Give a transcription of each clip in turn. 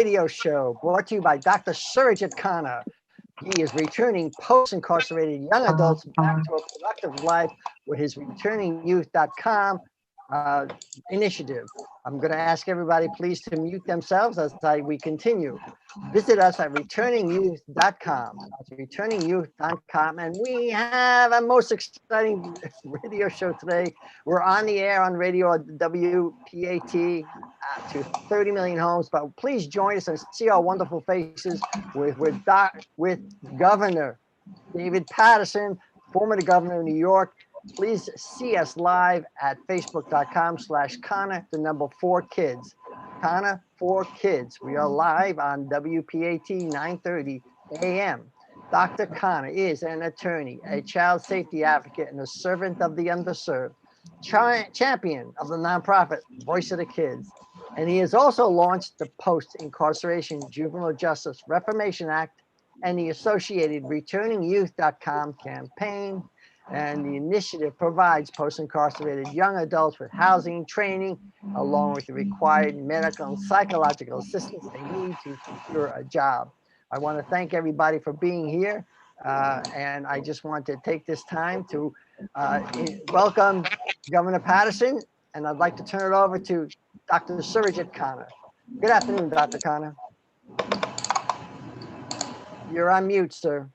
radio show brought to you by Dr. Surajit Khanna. He is returning post-incarcerated young adults back to a productive life with his returningyouth.com initiative. I'm going to ask everybody please to mute themselves as we continue. Visit us at returningyouth.com. That's returningyouth.com. And we have a most exciting radio show today. We're on the air on radio WPAT to 30 million homes, but please join us and see our wonderful faces with Governor David Paterson, former governor of New York. Please see us live at facebook.com/Khanna4Kids. Khanna4Kids. We are live on WPAT 930 AM. Dr. Khanna is an attorney, a child safety advocate, and a servant of the underserved, champion of the nonprofit Voice of the Kids. And he has also launched the Post-Incarceration Juvenile Justice Reformation Act and the associated returningyouth.com campaign. And the initiative provides post-incarcerated young adults with housing, training, along with the required medical and psychological assistance they need to secure a job. I want to thank everybody for being here. And I just want to take this time to welcome Governor Paterson. And I'd like to turn it over to Dr. Surajit Khanna. Good afternoon, Dr. Khanna. You're on mute, sir.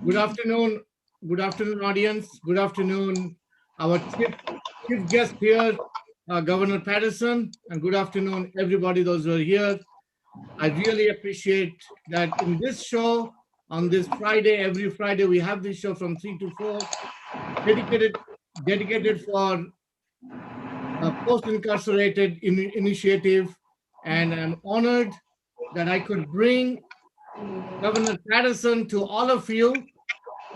Good afternoon, audience. Good afternoon, our chief guest here, Governor Paterson, and good afternoon, everybody, those who are here. I really appreciate that in this show, on this Friday, every Friday, we have this show from 3 to 4, dedicated for post-incarcerated initiative, and I'm honored that I could bring Governor Paterson to all of you.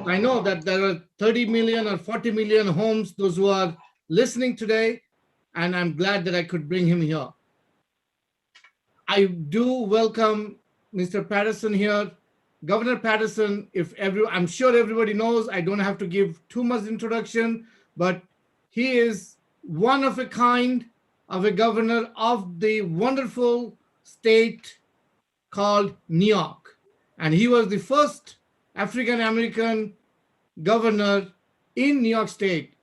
I know that there are 30 million or 40 million homes, those who are listening today, and I'm glad that I could bring him here. I do welcome Mr. Paterson here. Governor Paterson, I'm sure everybody knows, I don't have to give too much introduction, but he is one of a kind of a governor of the wonderful state called New York. And he was the first African-American governor in New York State.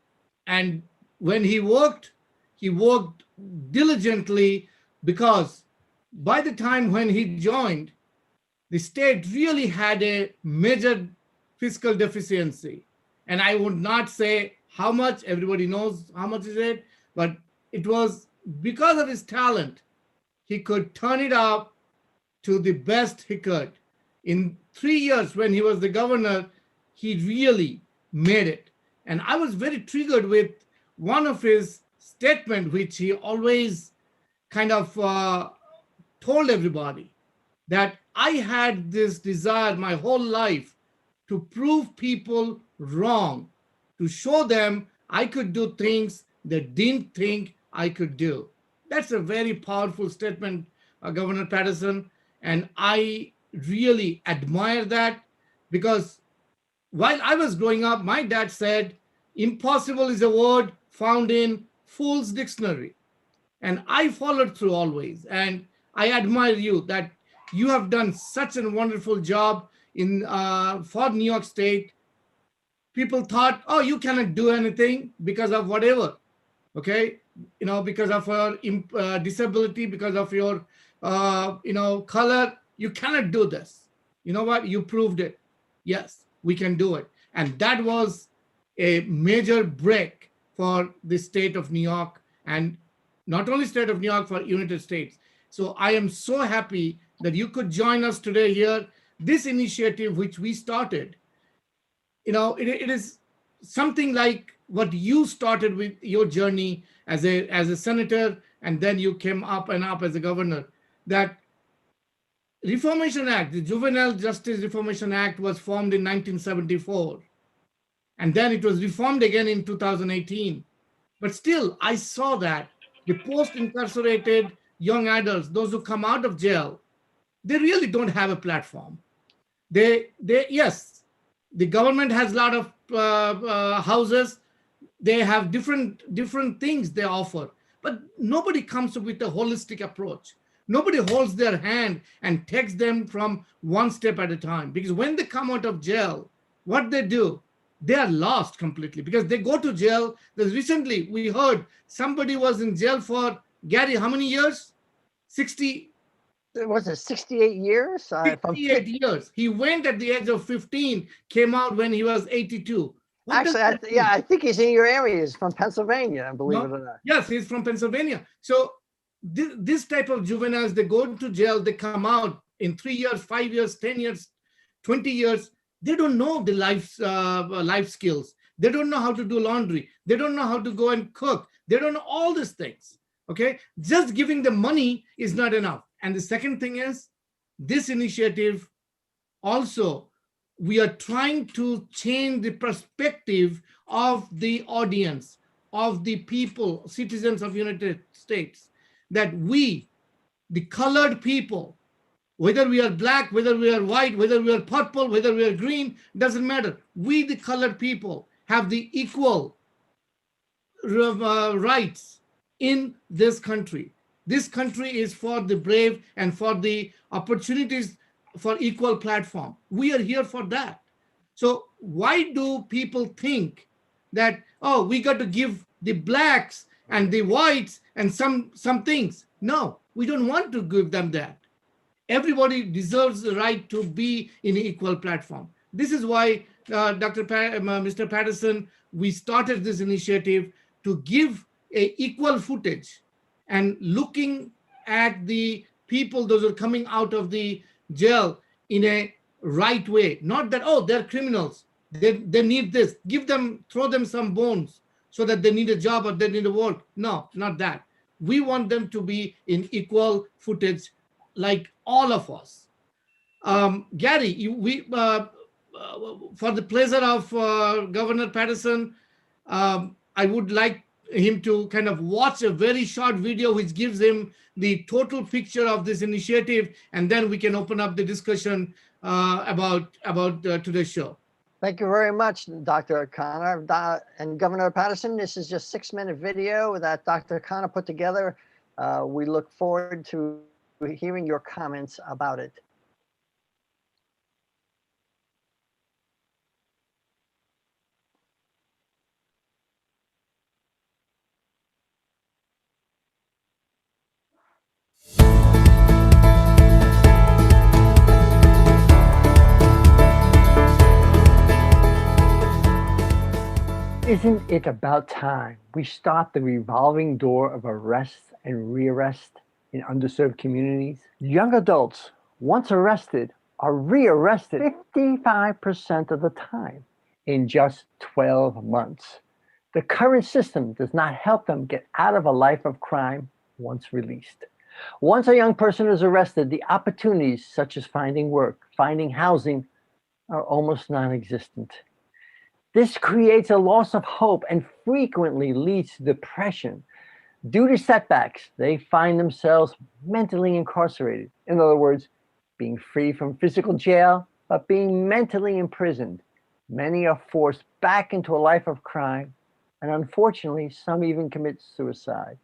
And when he worked diligently, because by the time when he joined, the state really had a major fiscal deficiency. And I would not say how much, everybody knows how much is it, but it was because of his talent, he could turn it up to the best he could. In 3 years when he was the governor, he really made it. And I was very triggered with one of his statements, which he always kind of told everybody, that I had this desire my whole life to prove people wrong, to show them I could do things they didn't think I could do. That's a very powerful statement, Governor Paterson. And I really admire that, because while I was growing up, my dad said, impossible is a word found in Fool's Dictionary. And I followed through always. And I admire you that you have done such a wonderful job for New York State. People thought, oh, you cannot do anything because of whatever, okay? Because of your disability, because of your, color, you cannot do this. You know what? You proved it. Yes, we can do it. And that was a major break for the state of New York, and not only state of New York, for United States. So I am so happy that you could join us today here. This initiative, which we started, it is something like what you started with your journey as a senator, and then you came up and up as a governor. That Reformation Act, the Juvenile Justice Reformation Act, was formed in 1974. And then it was reformed again in 2018. But still, I saw that the post-incarcerated young adults, those who come out of jail, they really don't have a platform. Yes, the government has a lot of houses. They have different things they offer. But nobody comes up with a holistic approach. Nobody holds their hand and takes them from one step at a time. Because when they come out of jail, what they do, they are lost completely because they go to jail. Recently, we heard somebody was in jail for, Gary, how many years? 60. Was it 68 years? 68 years. He went at the age of 15, came out when he was 82. Actually, I think he's in your area. He's from Pennsylvania, believe it or not. Yes, he's from Pennsylvania. So this type of juveniles, they go to jail, they come out in 3 years, 5 years, 10 years, 20 years. They don't know the life skills. They don't know how to do laundry. They don't know how to go and cook. They don't know all these things. Okay, just giving them money is not enough. And the second thing is, this initiative also, we are trying to change the perspective of the audience, of the people, citizens of United States, that we, the colored people, whether we are black, whether we are white, whether we are purple, whether we are green, doesn't matter. We, the colored people, have the equal rights in this country. This country is for the brave and for the opportunities for equal platform. We are here for that. So why do people think that, oh, we got to give the blacks and the whites and some things? No, we don't want to give them that. Everybody deserves the right to be in an equal platform. This is why, Mr. Paterson, we started this initiative to give a equal footage and looking at the people, those who are coming out of the jail in a right way. Not that, oh, they're criminals. They need this. Throw them some bones so that they need a job or they need a work. No, not that. We want them to be in equal footage like all of us. Gary, for the pleasure of Governor Paterson, I would like him to kind of watch a very short video which gives him the total picture of this initiative, and then we can open up the discussion about today's show. Thank you very much, Dr. Khanna. And Governor Paterson, this is just a 6-minute video that Dr. Khanna put together. We look forward to hearing your comments about it. Isn't it about time we stop the revolving door of arrest and rearrest in underserved communities? Young adults, once arrested, are rearrested 55% of the time in just 12 months. The current system does not help them get out of a life of crime once released. Once a young person is arrested, the opportunities such as finding work, finding housing are almost non-existent. This creates a loss of hope and frequently leads to depression. Due to setbacks, they find themselves mentally incarcerated. In other words, being free from physical jail, but being mentally imprisoned. Many are forced back into a life of crime, and unfortunately, some even commit suicide.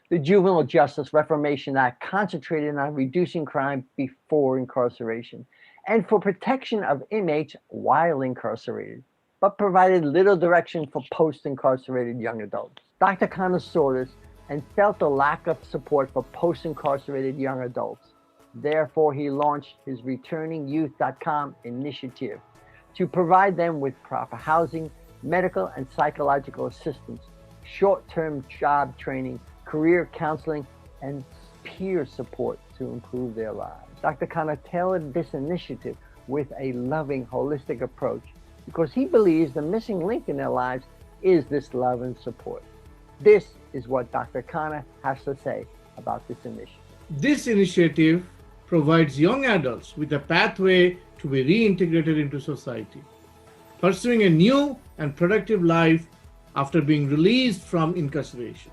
The Juvenile Justice Reformation Act concentrated on reducing crime before incarceration and for protection of inmates while incarcerated, but provided little direction for post-incarcerated young adults. Dr. Khanna saw this and felt the lack of support for post-incarcerated young adults. Therefore, he launched his ReturningYouth.com initiative to provide them with proper housing, medical and psychological assistance, short-term job training, career counseling, and peer support to improve their lives. Dr. Khanna tailored this initiative with a loving, holistic approach because he believes the missing link in their lives is this love and support. This is what Dr. Khanna has to say about this initiative. This initiative provides young adults with a pathway to be reintegrated into society, pursuing a new and productive life after being released from incarceration.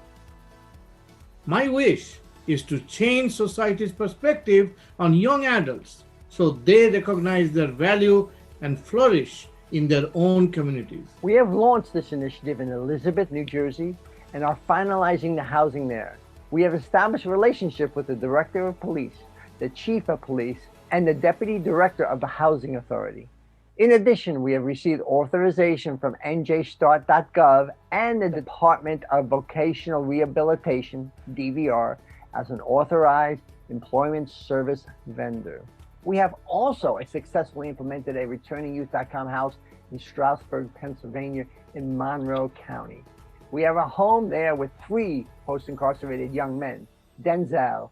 My wish is to change society's perspective on young adults so they recognize their value and flourish in their own communities. We have launched this initiative in Elizabeth, New Jersey, and are finalizing the housing there. We have established a relationship with the Director of Police, the Chief of Police, and the Deputy Director of the Housing Authority. In addition, we have received authorization from njstart.gov and the Department of Vocational Rehabilitation, DVR, as an authorized employment service vendor. We have also successfully implemented a returningyouth.com house in Stroudsburg, Pennsylvania, in Monroe County. We have a home there with 3 post-incarcerated young men. Denzel.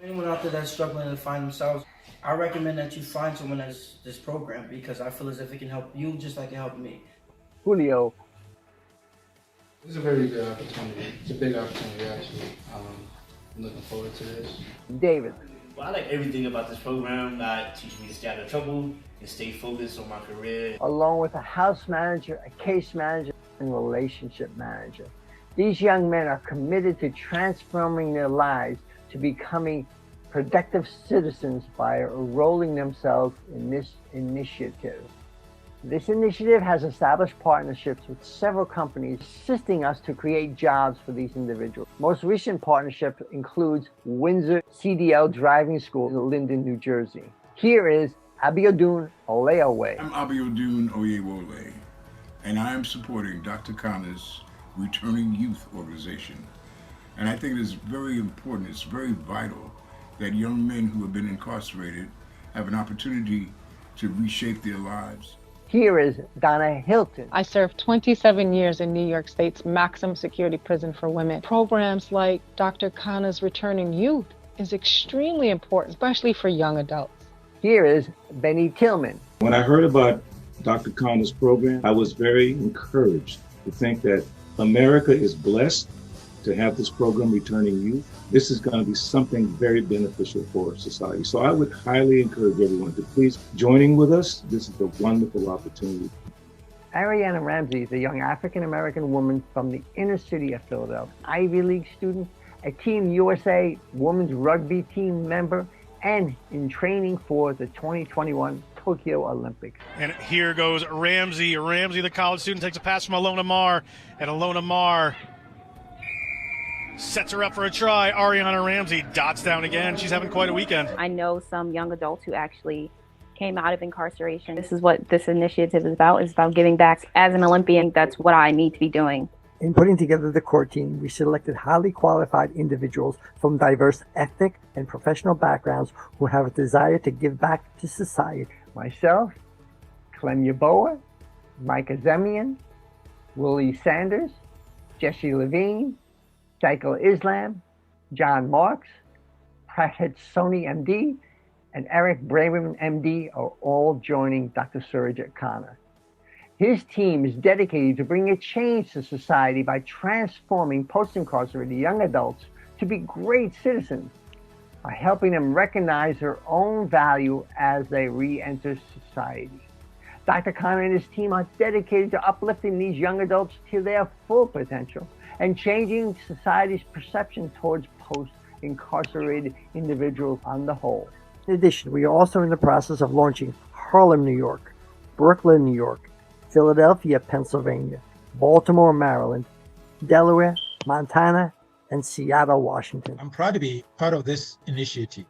Anyone out there that's struggling to find themselves, I recommend that you find someone that's this program, because I feel as if it can help you just like it helped me. Julio. This is a very good opportunity. It's a big opportunity, actually. I'm looking forward to this. David. Well, I like everything about this program. That teaches me to stay out of trouble and stay focused on my career. Along with a house manager, a case manager, and relationship manager. These young men are committed to transforming their lives to becoming productive citizens by enrolling themselves in this initiative. This initiative has established partnerships with several companies assisting us to create jobs for these individuals. Most recent partnership includes Windsor CDL Driving School in Linden, New Jersey. Here is Abiodun Oleowe. I'm Abiodun Oyewole, and I am supporting Dr. Khanna's Returning Youth organization. And I think it is very important, it's very vital that young men who have been incarcerated have an opportunity to reshape their lives. Here is Donna Hilton. I served 27 years in New York State's maximum security prison for women. Programs like Dr. Khanna's Returning Youth is extremely important, especially for young adults. Here is Benny Tillman. When I heard about Dr. Khanna's program, I was very encouraged to think that America is blessed to have this program, Returning Youth. This is going to be something very beneficial for society. So I would highly encourage everyone to please join with us. This is a wonderful opportunity. Ariana Ramsey is a young African-American woman from the inner city of Philadelphia, Ivy League student, a Team USA women's rugby team member, and in training for the 2021 Tokyo Olympics. And here goes Ramsey. Ramsey, the college student, takes a pass from Alona Mar, and Alona Mar sets her up for a try. Ariana Ramsey dots down again. She's having quite a weekend. I know some young adults who actually came out of incarceration. This is what this initiative is about. It's about giving back. As an Olympian, that's what I need to be doing. In putting together the core team, we selected highly qualified individuals from diverse ethnic and professional backgrounds who have a desire to give back to society. Myself, Clem Yaboa, Micah Zemian, Willie Sanders, Jesse Levine, Saikal Islam, John Marks, Prahet Soni MD, and Eric Braverman MD are all joining Dr. Surajit Khanna. His team is dedicated to bringing a change to society by transforming post-incarcerated young adults to be great citizens by helping them recognize their own value as they re-enter society. Dr. Khanna and his team are dedicated to uplifting these young adults to their full potential and changing society's perception towards post-incarcerated individuals on the whole. In addition, we are also in the process of launching Harlem, New York, Brooklyn, New York, Philadelphia, Pennsylvania, Baltimore, Maryland, Delaware, Montana, and Seattle, Washington. I'm proud to be part of this initiative.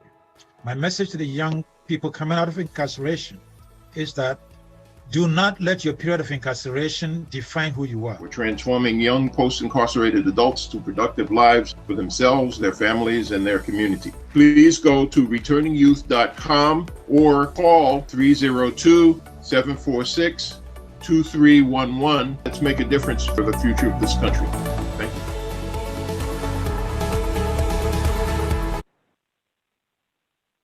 My message to the young people coming out of incarceration is that do not let your period of incarceration define who you are. We're transforming young post-incarcerated adults to productive lives for themselves, their families, and their community. Please go to returningyouth.com or call 302-746-2311. Let's make a difference for the future of this country. Thank you.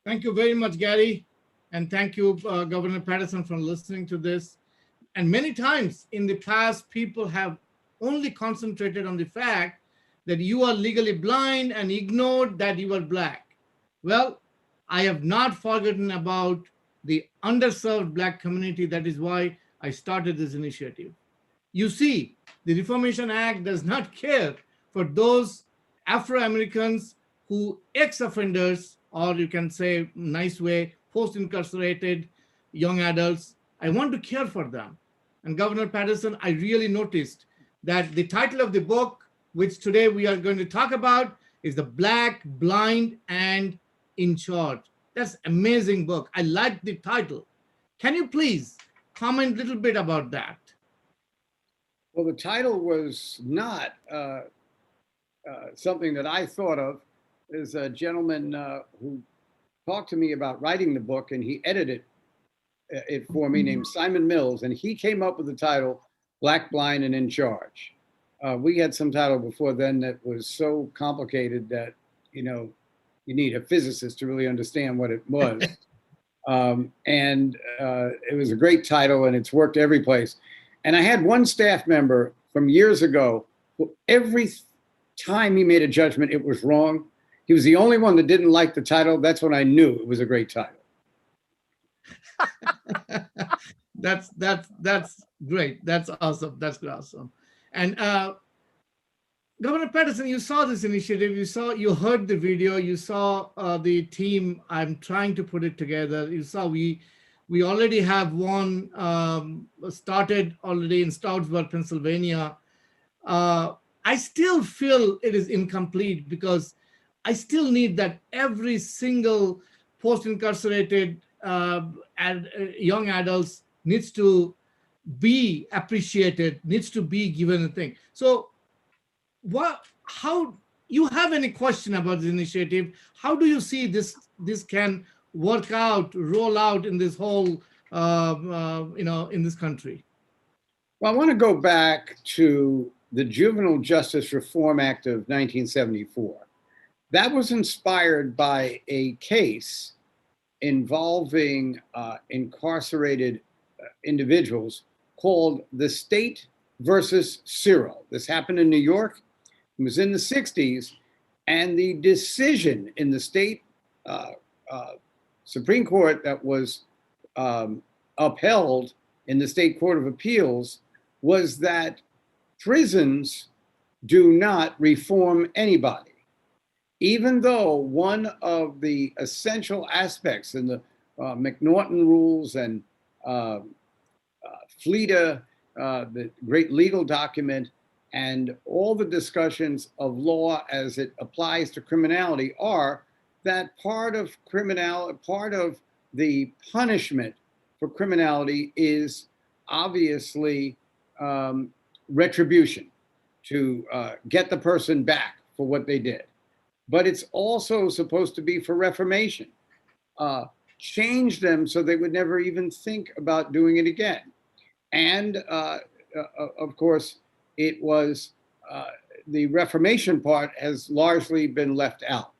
Thank you very much, Gary. And thank you, Governor Paterson, for listening to this. And many times in the past, people have only concentrated on the fact that you are legally blind and ignored that you are Black. Well, I have not forgotten about the underserved Black community. That is why I started this initiative. You see, the Reformation Act does not care for those Afro-Americans who ex-offenders, or you can say nice way, post-incarcerated young adults. I want to care for them. And Governor Paterson, I really noticed that the title of the book, which today we are going to talk about, is The Black, Blind, and in Charge. That's amazing book. I like the title. Can you please comment a little bit about that? Well, the title was not something that I thought of. There's a gentleman who talked to me about writing the book, and he edited it for me, named Simon Mills, and he came up with the title Black, Blind, and in Charge. We had some title before then that was so complicated that, you know, you need a physicist to really understand what it was. It was a great title, and it's worked every place. And I had one staff member from years ago who every time he made a judgment, it was wrong. He was the only one that didn't like the title. That's when I knew it was a great title. That's great. That's awesome. That's awesome. And Governor Paterson, you saw this initiative. You heard the video. You saw the team. I'm trying to put it together. You saw we already have one started already in Stroudsburg, Pennsylvania. I still feel it is incomplete because I still need that every single post-incarcerated young adults needs to be appreciated, needs to be given a thing. So how you have any question about this initiative? How do you see this can work out, roll out in this whole, in this country? Well, I want to go back to the Juvenile Justice Reform Act of 1974. That was inspired by a case involving incarcerated individuals called the State versus Cyril. This happened in New York. It was in the 60s, and the decision in the state Supreme Court that was upheld in the State Court of Appeals was that prisons do not reform anybody. Even though one of the essential aspects in the McNaughton rules and FLEDA, the great legal document, and all the discussions of law as it applies to criminality are that part of the punishment for criminality is obviously retribution, to get the person back for what they did. But it's also supposed to be for reformation, change them so they would never even think about doing it again. And of course, it was the reformation part has largely been left out.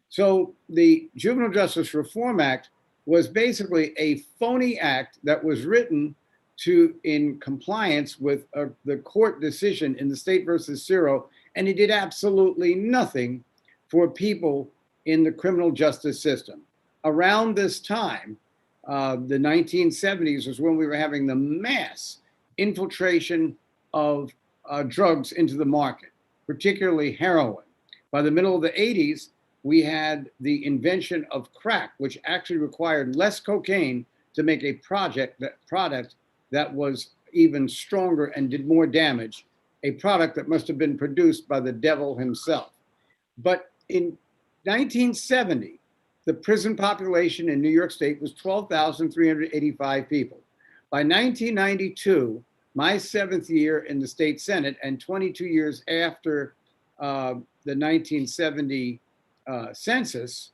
So the Juvenile Justice Reform Act was basically a phony act that was written in compliance with the court decision in the State versus Cyril, and it did absolutely nothing for people in the criminal justice system. Around this time, the 1970s was when we were having the mass infiltration of drugs into the market, particularly heroin. By the middle of the 80s, we had the invention of crack, which actually required less cocaine to make a product that was even stronger and did more damage, a product that must have been produced by the devil himself. But in 1970, the prison population in New York State was 12,385 people. By 1992, my 7th year in the state Senate and 22 years after the 1970 census,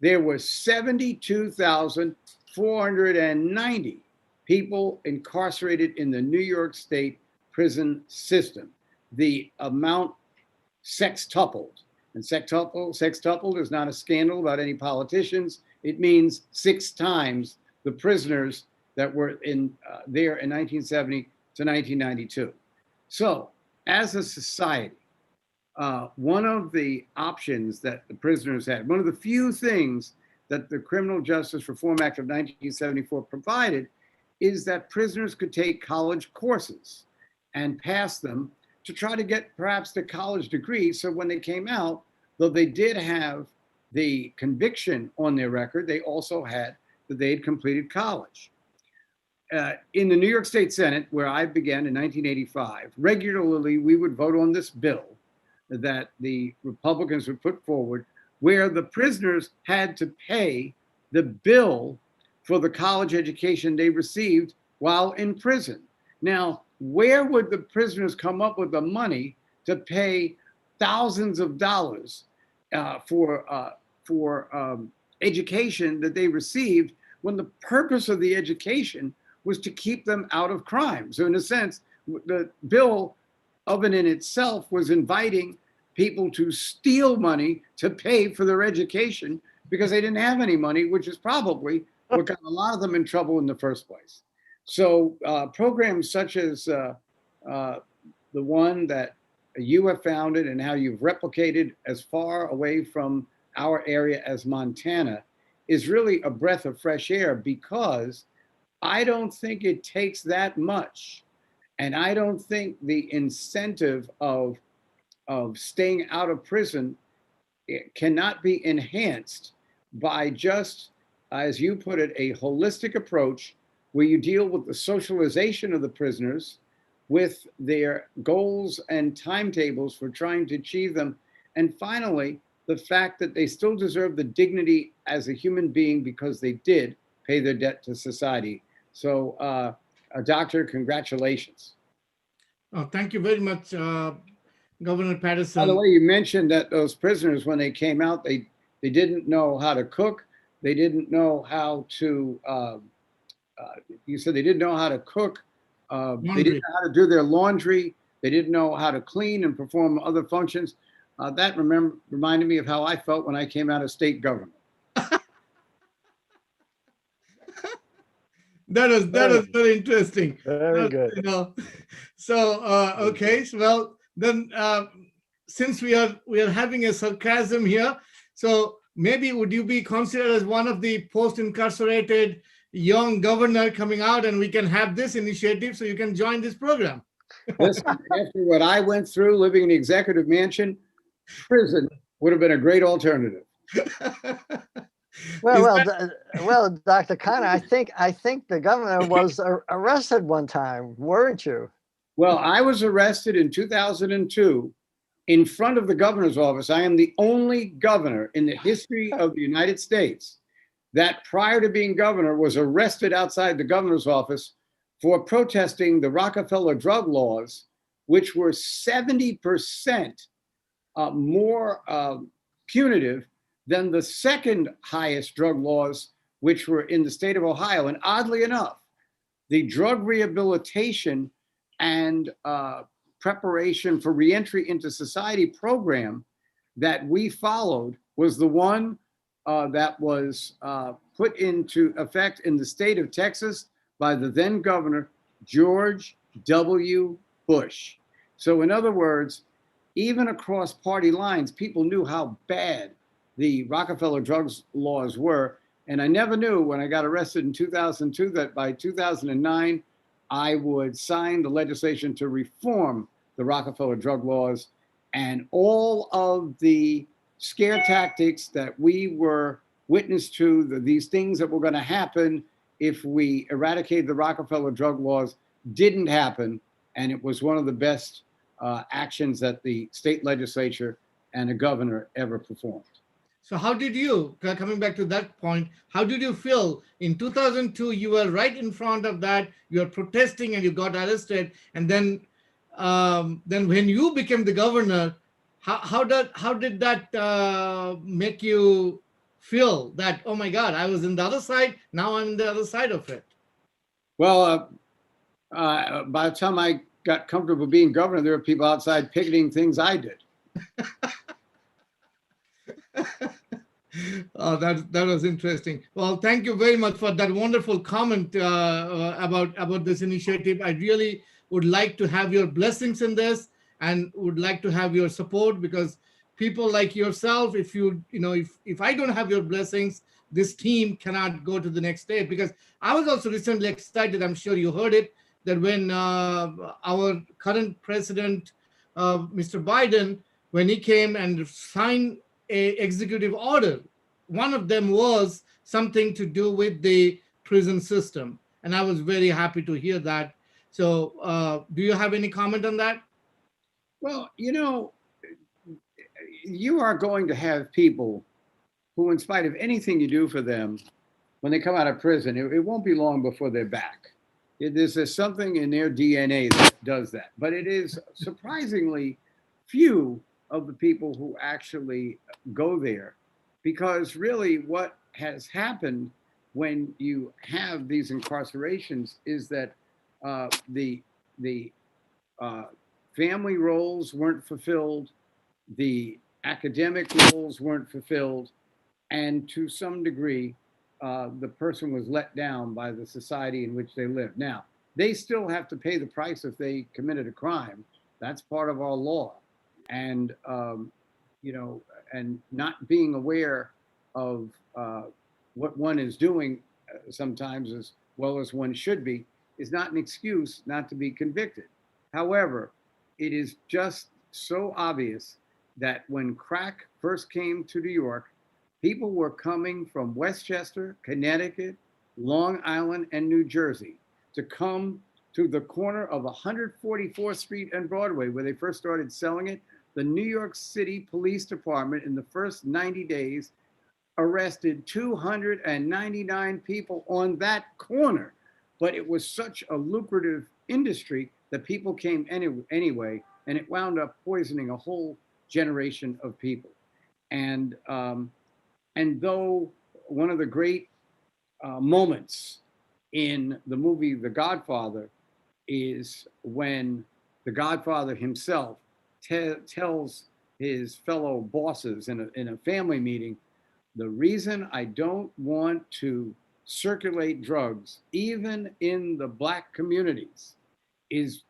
there were 72,490 people incarcerated in the New York State prison system. The amount sextupled. And sextupled is not a scandal about any politicians. It means 6 times the prisoners that were there in 1970 to 1992. So as a society, one of the options that the prisoners had, one of the few things that the Criminal Justice Reform Act of 1974 provided, is that prisoners could take college courses and pass them to try to get perhaps the college degree. So when they came out, though they did have the conviction on their record, they also had that they had completed college. in the New York State Senate, where I began in 1985, regularly we would vote on this bill that the Republicans would put forward, where the prisoners had to pay the bill for the college education they received while in prison. Now, where would the prisoners come up with the money to pay thousands of dollars for education that they received, when the purpose of the education was to keep them out of crime? So in a sense, the bill of and in itself was inviting people to steal money to pay for their education because they didn't have any money, which is probably what got a lot of them in trouble in the first place. So programs such as the one that you have founded and how you've replicated as far away from our area as Montana is really a breath of fresh air, because I don't think it takes that much. And I don't think the incentive of staying out of prison cannot be enhanced by just, as you put it, a holistic approach where you deal with the socialization of the prisoners, with their goals and timetables for trying to achieve them. And finally, the fact that they still deserve the dignity as a human being because they did pay their debt to society. So, Doctor, congratulations. Oh, thank you very much, Governor Paterson. By the way, you mentioned that those prisoners, when they came out, they didn't know how to cook. They didn't know how to, you said they didn't know how to cook. They didn't know how to do their laundry. They didn't know how to clean and perform other functions. That reminded me of how I felt when I came out of state government. That was very interesting. Very good. You know, so okay, so, well then, since we are having a sarcasm here, so maybe would you be considered as one of the post-incarcerated young governor coming out, and we can have this initiative so you can join this program? Listen, after what I went through living in the executive mansion, prison would have been a great alternative. Well, Dr. Khanna, I think the governor was arrested one time, weren't you? Well, I was arrested in 2002 in front of the governor's office. I am the only governor in the history of the United States that, prior to being governor, was arrested outside the governor's office for protesting the Rockefeller drug laws, which were 70% more punitive than the second highest drug laws, which were in the state of Ohio. And oddly enough, the drug rehabilitation and preparation for reentry into society program that we followed was the one that was put into effect in the state of Texas by the then governor, George W. Bush. So in other words, even across party lines, people knew how bad the Rockefeller drugs laws were. And I never knew when I got arrested in 2002 that by 2009, I would sign the legislation to reform the Rockefeller drug laws, and all of the scare tactics that we were witness to, these things that were going to happen if we eradicated the Rockefeller drug laws, didn't happen. And it was one of the best actions that the state legislature and the governor ever performed. So how did you, coming back to that point, how did you feel in 2002? You were right in front of that, you were protesting and you got arrested. And then when you became the governor, how did that make you feel that, oh my God, I was in the other side, now I'm on the other side of it? Well, by the time I got comfortable being governor, there were people outside picketing things I did. Oh, that was interesting. Well, thank you very much for that wonderful comment about this initiative. I really would like to have your blessings in this, and would like to have your support, because people like yourself, if I don't have your blessings, this team cannot go to the next stage. Because I was also recently excited, I'm sure you heard it, that when our current president, Mr. Biden, when he came and signed an executive order, one of them was something to do with the prison system. And I was very happy to hear that. So do you have any comment on that? Well, you are going to have people who, in spite of anything you do for them, when they come out of prison, it won't be long before they're back. There's something in their DNA that does that. But it is surprisingly few of the people who actually go there, because really what has happened when you have these incarcerations is that the family roles weren't fulfilled, the academic roles weren't fulfilled, and to some degree, the person was let down by the society in which they live. Now, they still have to pay the price if they committed a crime. That's part of our law. And, and not being aware of what one is doing sometimes as well as one should be is not an excuse not to be convicted. However, it is just so obvious that when crack first came to New York, people were coming from Westchester, Connecticut, Long Island, and New Jersey to come to the corner of 144th Street and Broadway, where they first started selling it. The New York City Police Department, in the first 90 days, arrested 299 people on that corner. But it was such a lucrative industry that people came anyway, and it wound up poisoning a whole generation of people. And though one of the great moments in the movie The Godfather is when the Godfather himself tells his fellow bosses in a family meeting, the reason I don't want to circulate drugs, even in the Black communities,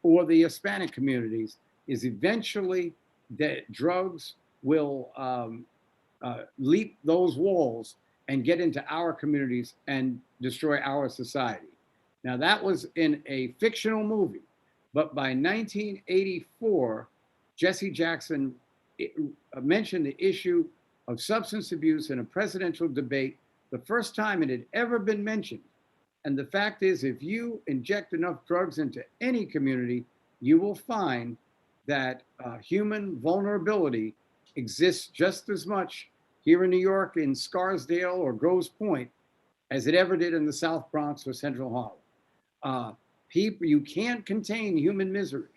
or the Hispanic communities, is eventually that drugs will leap those walls and get into our communities and destroy our society. Now, that was in a fictional movie, but by 1984, Jesse Jackson mentioned the issue of substance abuse in a presidential debate, the first time it had ever been mentioned. And the fact is, if you inject enough drugs into any community, you will find that human vulnerability exists just as much here in New York, in Scarsdale or Grosse Pointe, as it ever did in the South Bronx or Central Harlem. You can't contain human misery.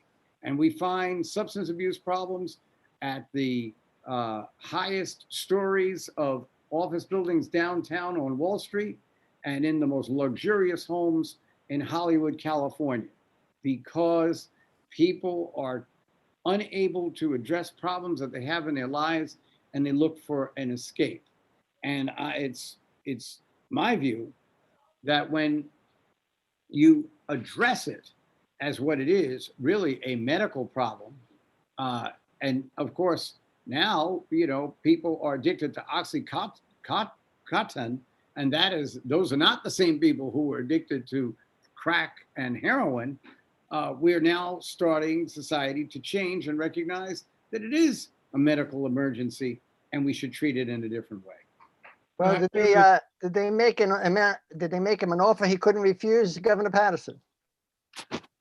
And we find substance abuse problems at the highest stories of office buildings downtown on Wall Street and in the most luxurious homes in Hollywood, California, because people are unable to address problems that they have in their lives, and they look for an escape. And it's my view that when you address it as what it is, really a medical problem, and of course now people are addicted to Oxycontin, and those are not the same people who were addicted to crack and heroin. We're now starting society to change and recognize that it is a medical emergency and we should treat it in a different way. Well, did they make him an offer he couldn't refuse, Governor Paterson?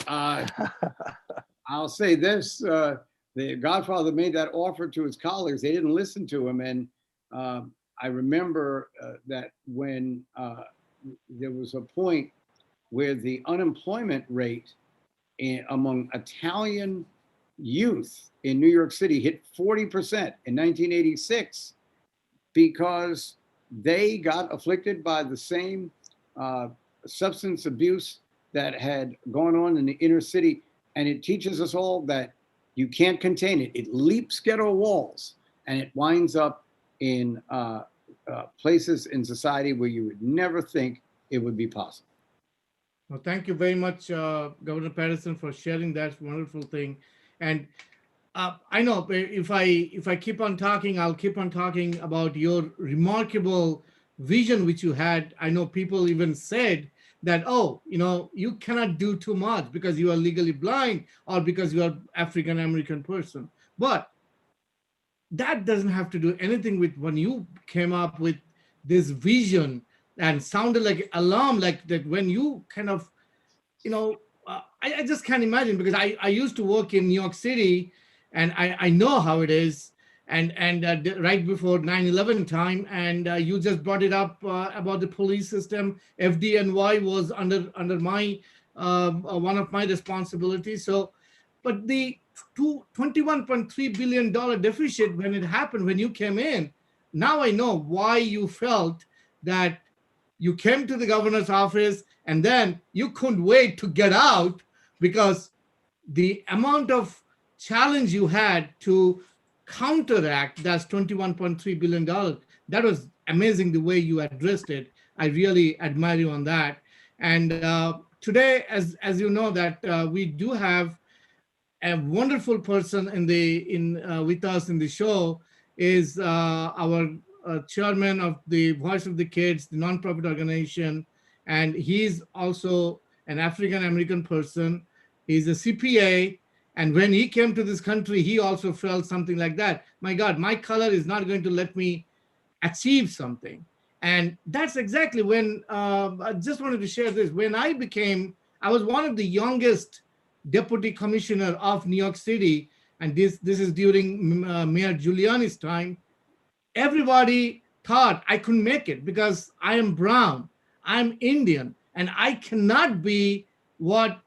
I'll say this, the Godfather made that offer to his colleagues. They didn't listen to him. And I remember that when there was a point where the unemployment rate among Italian youth in New York City hit 40% in 1986, because they got afflicted by the same substance abuse that had gone on in the inner city. And it teaches us all that you can't contain it. It leaps ghetto walls, and it winds up in places in society where you would never think it would be possible. Well, thank you very much, Governor Paterson, for sharing that wonderful thing. And I know if I keep on talking, I'll keep on talking about your remarkable vision which you had. I know people even said that, you cannot do too much because you are legally blind or because you are African American person. But that doesn't have to do anything with when you came up with this vision and sounded like alarm, like that when you kind of, I just can't imagine, because I used to work in New York City, and I know how it is. And right before 9/11 time, and you just brought it up about the police system. FDNY was under my one of my responsibilities. So, but the $21.3 billion deficit, when it happened, when you came in, now I know why you felt that you came to the governor's office and then you couldn't wait to get out, because the amount of challenge you had to counteract that's $21.3 billion. That was amazing the way you addressed it. I really admire you on that. And today, as you know, that we do have a wonderful person with us in the show, is our chairman of the Voice of the Kids, the nonprofit organization, and he's also an African American person. He's a CPA, and when he came to this country, he also felt something like that. My God, my color is not going to let me achieve something. And that's exactly when I just wanted to share this. When I was one of the youngest deputy commissioner of New York City, and this is during Mayor Giuliani's time. Everybody thought I couldn't make it because I am brown, I'm Indian, and I cannot be what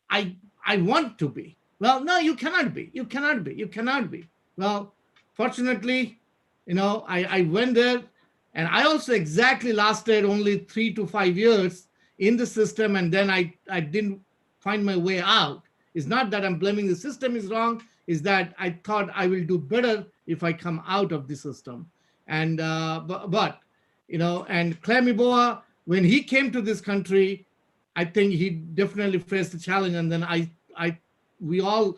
I want to be. Well, no, you cannot be. You cannot be. You cannot be. Well, fortunately, I went there, and I also exactly lasted only 3 to 5 years in the system, and then I didn't find my way out. It's not that I'm blaming the system is wrong, is that I thought I will do better if I come out of the system. And but and Clem Iboa, when he came to this country, I think he definitely faced a challenge, and then we all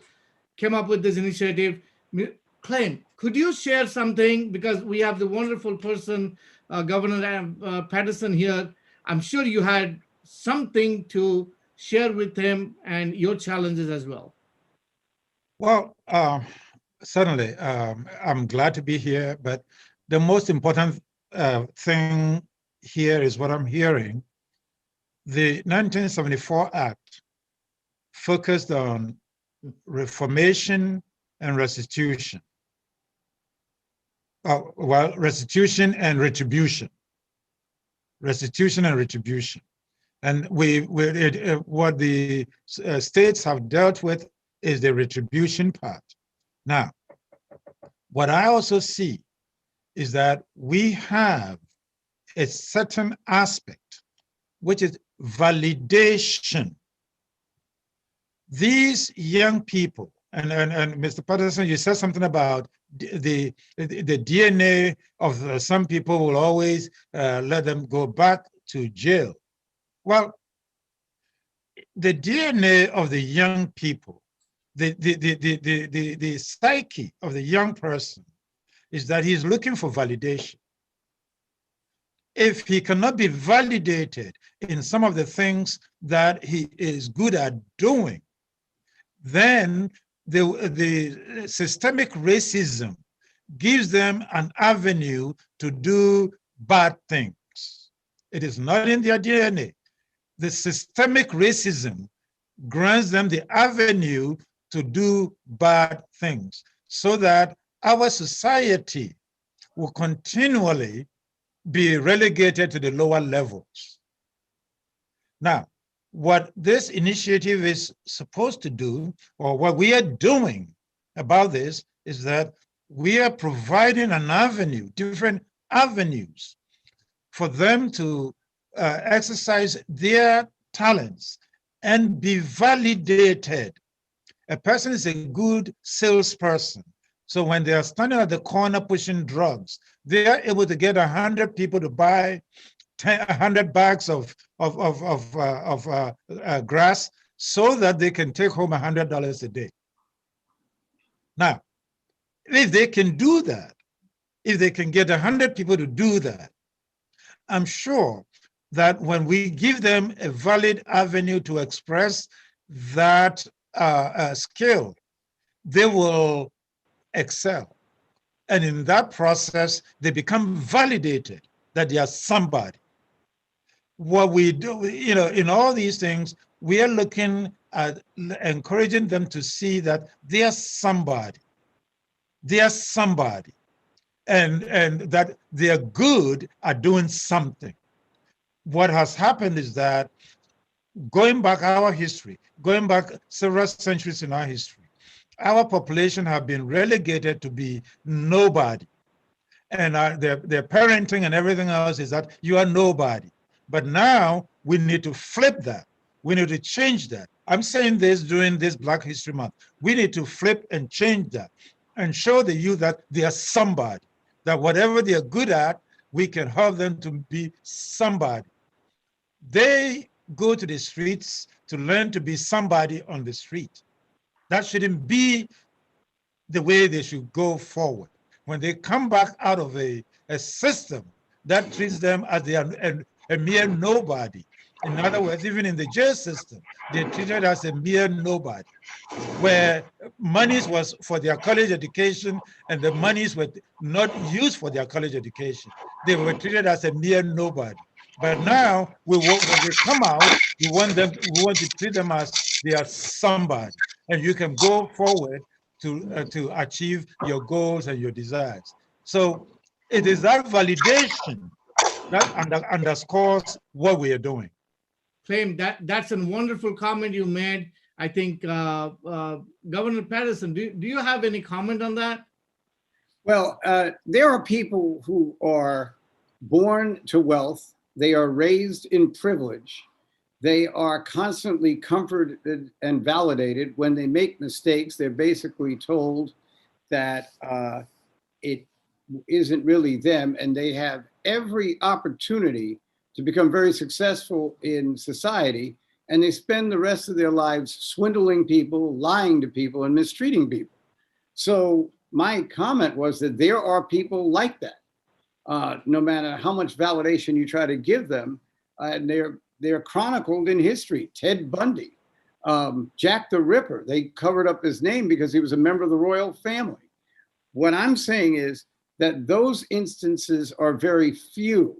came up with this initiative. Clem, could you share something, because we have the wonderful person, Governor Paterson here. I'm sure you had something to share with him and your challenges as well. Well, certainly, I'm glad to be here, but the most important thing here is what I'm hearing. The 1974 Act focused on reformation and restitution. Well, restitution and retribution. Restitution and retribution. And what the states have dealt with is the retribution part. Now, what I also see is that we have a certain aspect, which is validation. These young people, and Mr. Paterson, you said something about the DNA of some people will always let them go back to jail. Well, the DNA of the young people, the psyche of the young person is that he's looking for validation. If he cannot be validated in some of the things that he is good at doing, then the systemic racism gives them an avenue to do bad things. It is not in their DNA. The systemic racism grants them the avenue to do bad things, so that our society will continually be relegated to the lower levels. Now, what this initiative is supposed to do, or what we are doing about this, is that we are providing an avenue, different avenues, for them to exercise their talents and be validated. A person is a good salesperson. So when they are standing at the corner pushing drugs, they are able to get 100 people to buy 100 bags of grass, so that they can take home $100 a day. Now, if they can do that, if they can get 100 people to do that, I'm sure that when we give them a valid avenue to express that skill, they will excel. And in that process, they become validated that they are somebody. what we do, in all these things, we are looking at encouraging them to see that they are somebody. They are somebody. And that they are good at doing something. What has happened is that going back our history, going back several centuries in our history, our population have been relegated to be nobody. And their parenting and everything else is that you are nobody. But now we need to flip that. We need to change that. I'm saying this during this Black History Month. We need to flip and change that and show the youth that they are somebody, that whatever they are good at, we can help them to be somebody. They go to the streets to learn to be somebody on the street. That shouldn't be the way they should go forward. When they come back out of a system that treats them as they are a mere nobody. In other words, even in the jail system, they're treated as a mere nobody, where monies was for their college education and the monies were not used for their college education. They were treated as a mere nobody. But now, when they come out, we want to treat them as they are somebody, and you can go forward to achieve your goals and your desires. So it is that validation that underscores what we are doing. Flame, that's a wonderful comment you made. I think Governor Paterson, do you have any comment on that? Well, there are people who are born to wealth. They are raised in privilege. They are constantly comforted and validated. When they make mistakes, they're basically told that it isn't really them, and they have every opportunity to become very successful in society, and they spend the rest of their lives swindling people, lying to people, and mistreating people. So my comment was that there are people like that. No matter how much validation you try to give them, and they're chronicled in history. Ted Bundy, Jack the Ripper, they covered up his name because he was a member of the royal family. What I'm saying is that those instances are very few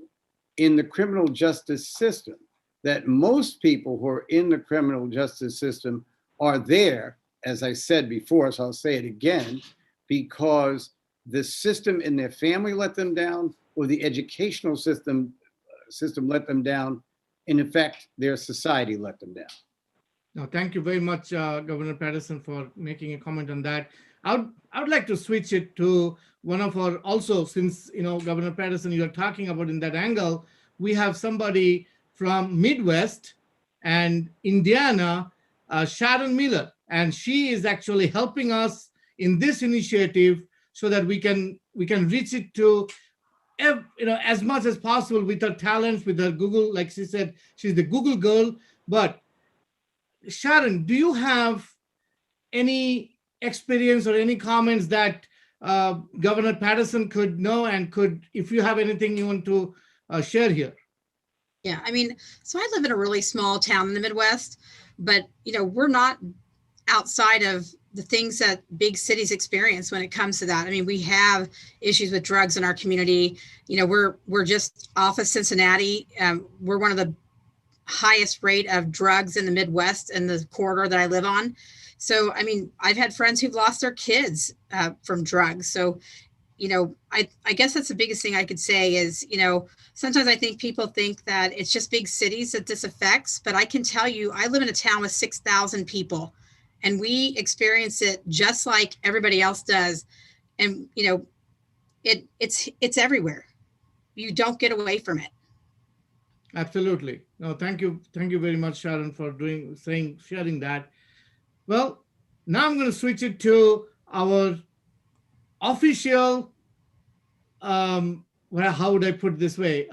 in the criminal justice system, that most people who are in the criminal justice system are there, as I said before, so I'll say it again, because the system in their family let them down, or the educational system let them down. In effect, their society let them down. No, thank you very much, Governor Paterson, for making a comment on that. I would like to switch it to one of our, also, since, Governor Paterson, you're talking about in that angle, we have somebody from Midwest and Indiana, Sharon Miller, and she is actually helping us in this initiative so that we can reach it to as much as possible with her talents, with her Google, like she said, she's the Google girl. But Sharon, do you have any experience or any comments that Governor Paterson could know, and if you have anything you want to share here? Yeah, I mean, so I live in a really small town in the Midwest, but we're not outside of the things that big cities experience when it comes to that. I mean, we have issues with drugs in our community. We're just off of Cincinnati. We're one of the highest rate of drugs in the Midwest and the corridor that I live on. So, I mean, I've had friends who've lost their kids from drugs. So, I guess that's the biggest thing I could say is, sometimes I think people think that it's just big cities that this affects, but I can tell you, I live in a town with 6,000 people. And we experience it just like everybody else does. And, it's everywhere. You don't get away from it. Absolutely. No, thank you. Thank you very much, Sharon, for sharing that. Well, now I'm going to switch it to our official, how would I put it this way?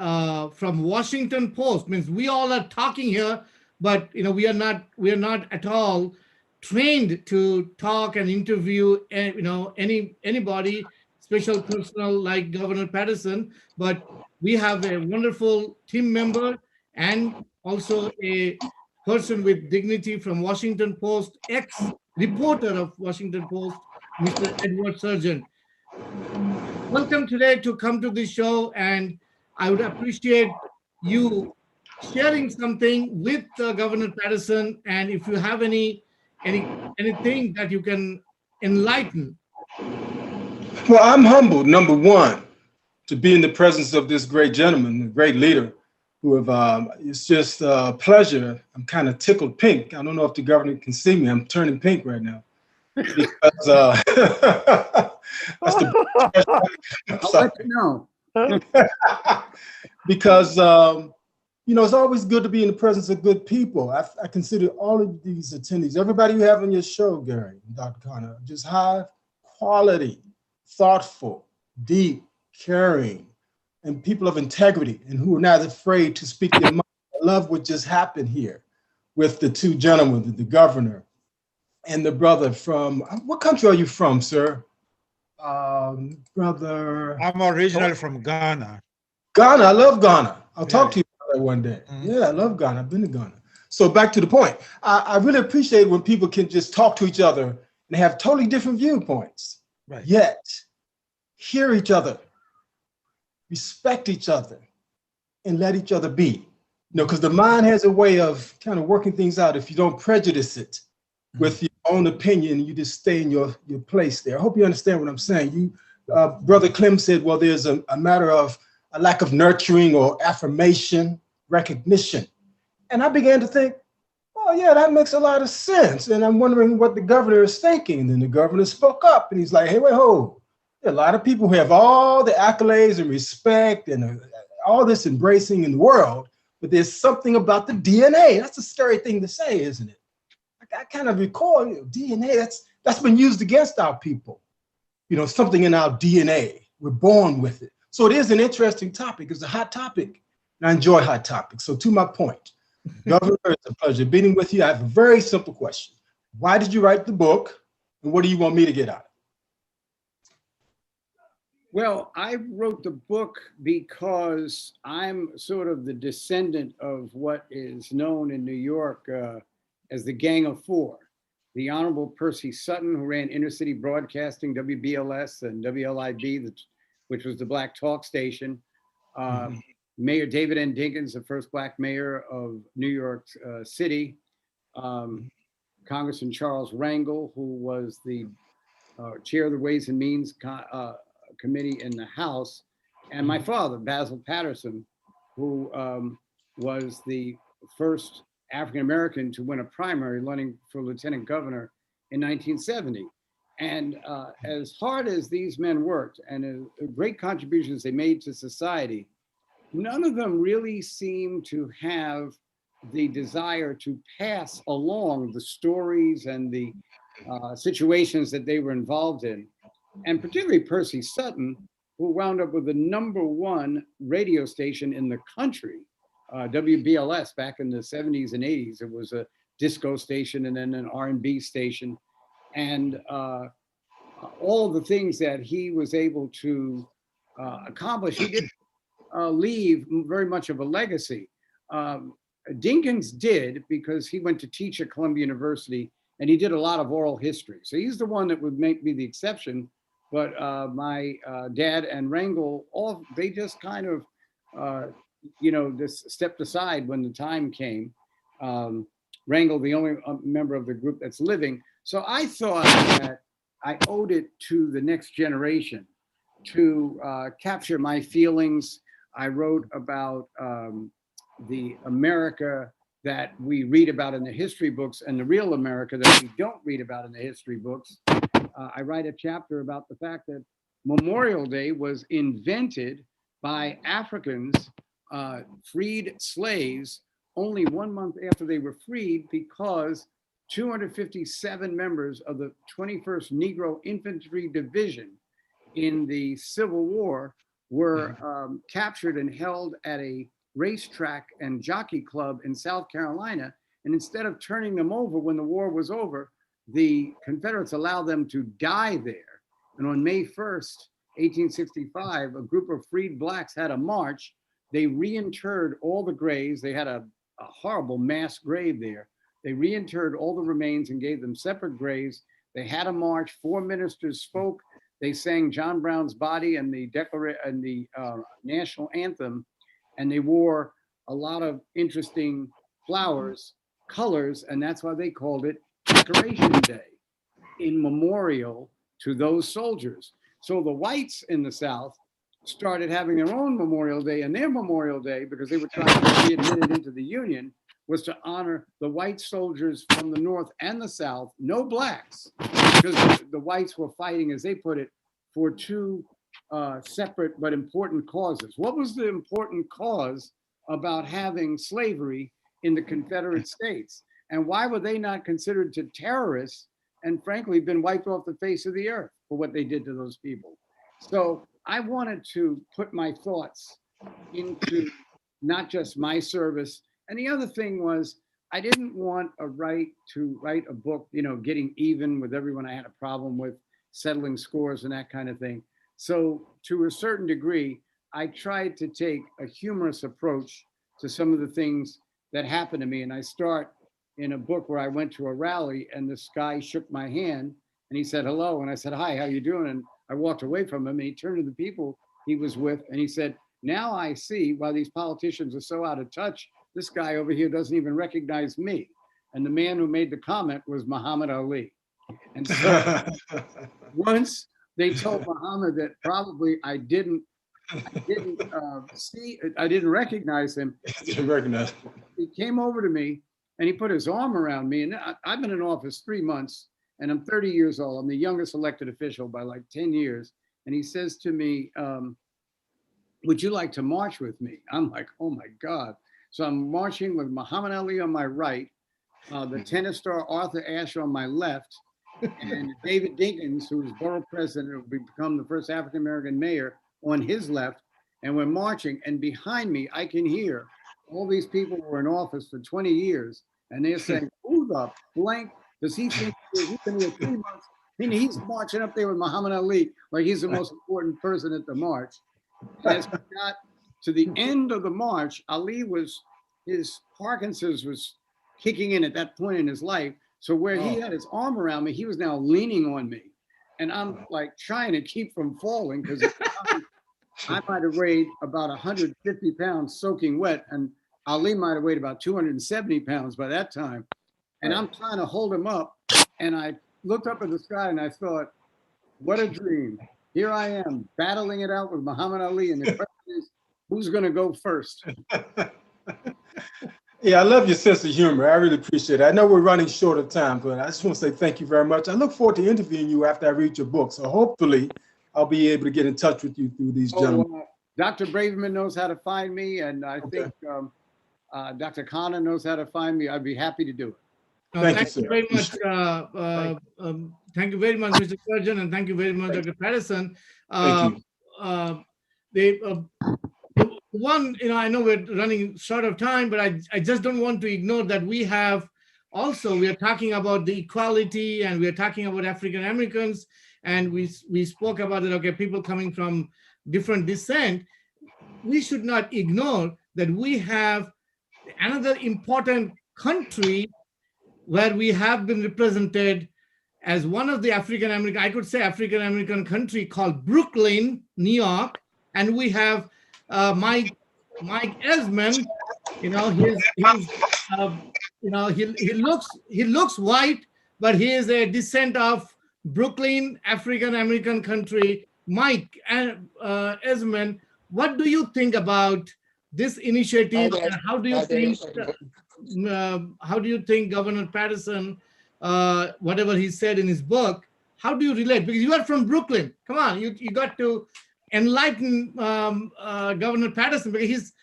From Washington Post. Means we all are talking here, but we are not at all trained to talk and interview anybody, special personnel like Governor Paterson, but we have a wonderful team member and also a person with dignity from Washington Post, ex-reporter of Washington Post, Mr. Edward Sargent. Welcome today to come to this show, and I would appreciate you sharing something with Governor Paterson, and if you have anything that you can enlighten. Well, I'm humbled, number one, to be in the presence of this great gentleman, a great leader, who have, it's just a pleasure. I'm kind of tickled pink. I don't know if the governor can see me. I'm turning pink right now. Because, that's the I'll let you know. Because, you know, it's always good to be in the presence of good people. I consider all of these attendees, everybody you have on your show, Gary and Dr. Khanna, just high quality, thoughtful, deep, caring, and people of integrity, and who are not afraid to speak their mind. I love what just happened here with the two gentlemen, the governor and the brother from, what country are you from, sir? Brother. I'm originally from Ghana. Ghana, I love Ghana. I'll talk to you about that one day. Yeah, I love Ghana. I've been to Ghana. So back to the point. I really appreciate when people can just talk to each other and have totally different viewpoints, yet hear each other, respect each other, and let each other be. You know, because the mind has a way of kind of working things out if you don't prejudice it with your own opinion, you just stay in your place there. I hope you understand what I'm saying. You, Brother Clem said, well, there's a matter of a lack of nurturing or affirmation, recognition. And I began to think, oh yeah, that makes a lot of sense. And I'm wondering what the governor is thinking. And then the governor spoke up and he's like, hey, wait, hold. There are a lot of people who have all the accolades and respect and all this embracing in the world, but there's something about the DNA. That's a scary thing to say, isn't it? I kind of recall, you know, DNA, that's been used against our people. You know, something in our DNA, we're born with it. So it is an interesting topic. It's a hot topic, and I enjoy hot topics. So to my point, Governor, it's a pleasure being with you. I have a very simple question. Why did you write the book, and what do you want me to get out of it? Well, I wrote the book because I'm sort of the descendant of what is known in New York as the Gang of Four. The Honorable Percy Sutton, who ran Inner City Broadcasting, WBLS, and WLIB, which was the Black Talk station. Mayor David N. Dinkins, the first Black mayor of New York City. Congressman Charles Rangel, who was the chair of the Ways and Means Committee in the House. And my father, Basil Paterson, who was the first African-American to win a primary running for lieutenant governor in 1970. And as hard as these men worked and great contributions they made to society, none of them really seemed to have the desire to pass along the stories and the situations that they were involved in. And particularly Percy Sutton, who wound up with the #1 radio station in the country. WBLS back in the 70s and 80s. It was a disco station and then an R&B station. And all of the things that he was able to accomplish, he didn't leave very much of a legacy. Dinkins did, because he went to teach at Columbia University and he did a lot of oral history. So he's the one that would make me the exception. But my dad and Rangel, they just kind of, you know, just stepped aside when the time came. Rangel, the only member of the group that's living. So I thought that I owed it to the next generation to capture my feelings. I wrote about the America that we read about in the history books and the real America that we don't read about in the history books. I write a chapter about the fact that Memorial Day was invented by Africans, freed slaves, only 1 month after they were freed, because 257 members of the 21st Negro Infantry Division in the Civil War were captured and held at a racetrack and jockey club in South Carolina. And instead of turning them over when the war was over, the Confederates allowed them to die there. And on May 1st, 1865, a group of freed Blacks had a march. They reinterred all the graves. They had a horrible mass grave there. They reinterred all the remains and gave them separate graves. They had a march. 4 ministers spoke. They sang John Brown's Body and the national anthem. And they wore a lot of interesting flowers, colors, and that's why they called it Decoration Day, in memorial to those soldiers. So the whites in the South started having their own Memorial Day, and their Memorial Day, because they were trying to be admitted into the Union, was to honor the white soldiers from the North and the South, no blacks, because the whites were fighting, as they put it, for two separate but important causes. What was the important cause about having slavery in the Confederate States? And why were they not considered to terrorists and frankly been wiped off the face of the earth for what they did to those people? So I wanted to put my thoughts into not just my service. And the other thing was, I didn't want to write a book, you know, getting even with everyone I had a problem with, settling scores and that kind of thing. So to a certain degree, I tried to take a humorous approach to some of the things that happened to me. And I start in a book where I went to a rally and this guy shook my hand and he said, hello. And I said, hi, how you doing? And I walked away from him and he turned to the people he was with and he said, now I see why these politicians are so out of touch. This guy over here doesn't even recognize me. And the man who made the comment was Muhammad Ali. And so once they told Muhammad that probably I didn't recognize him. He came over to me and he put his arm around me. And I've been in office 3 months and I'm 30 years old. I'm the youngest elected official by like 10 years. And he says to me, would you like to march with me? I'm like, oh my God. So I'm marching with Muhammad Ali on my right, the tennis star Arthur Ashe on my left, and David Dinkins, who's borough president, who become the first African-American mayor, on his left. And we're marching, and behind me, I can hear all these people who were in office for 20 years, and they're saying, who the blank does he think he's been here 3 months? And he's marching up there with Muhammad Ali like he's the most important person at the march. And as we got to the end of the march, Ali his Parkinson's was kicking in at that point in his life. So where he had his arm around me, he was now leaning on me. And I'm like trying to keep from falling because I might have weighed about 150 pounds soaking wet. And Ali might have weighed about 270 pounds by that time. And I'm trying to hold him up. And I looked up at the sky and I thought, what a dream. Here I am battling it out with Muhammad Ali. And the question is, who's going to go first? Yeah, I love your sense of humor. I really appreciate it. I know we're running short of time, but I just want to say thank you very much. I look forward to interviewing you after I read your book. So hopefully I'll be able to get in touch with you through these gentlemen. Dr. Braverman knows how to find me. And I think Dr. Khanna knows how to find me. I'd be happy to do it. Thank you very much. Thank you very much, Mr. Surgeon, and thank you very much, Dr. Paterson. Thank you. One, I know we're running short of time, but I just don't want to ignore that we are talking about the equality and we're talking about African Americans, and we spoke about that, okay, people coming from different descent. We should not ignore that we have another important country where we have been represented as one of the African-American country called Brooklyn, New York. And we have Mike Esmond, he looks white, but he is a descent of Brooklyn, African-American country. Mike Esmond, what do you think about this initiative? And how do you think Governor Paterson, whatever he said in his book, how do you relate? Because you are from Brooklyn. Come on, you got to enlighten Governor Paterson, because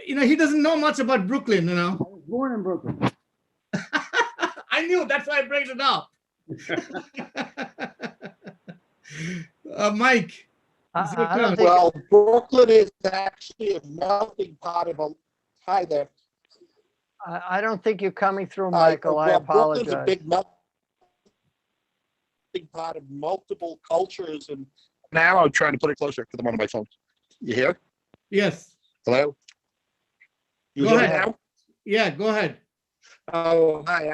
he doesn't know much about Brooklyn. I was born in Brooklyn. I knew, that's why I brought it up. Mike. Well, Brooklyn is actually a melting pot of hi there. I don't think you're coming through, Michael. I apologize. Brooklyn's a big melting pot of multiple cultures, and now I'm trying to put it closer because I'm on my phone. You hear? Yes. Hello? Go ahead. Now? Yeah, go ahead. Oh, hi.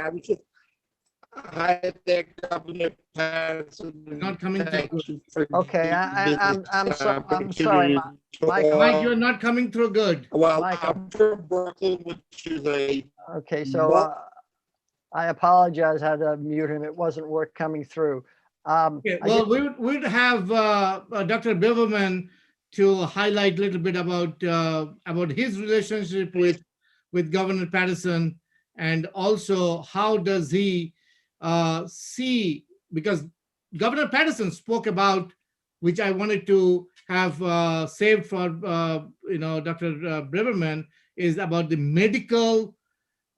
Hi there, Governor Paterson. Not coming through good. Okay, I'm sorry, Mike, Michael. you're not coming through good. Well, Michael. I'm from Brooklyn, which is a Okay, so I apologize. I had to mute him. It wasn't work coming through. Okay, well, we'd have Dr. Biverman to highlight a little bit about his relationship with Governor Paterson, and also how does he see, because Governor Paterson spoke about, which I wanted to have saved for Dr. Biverman, is about the medical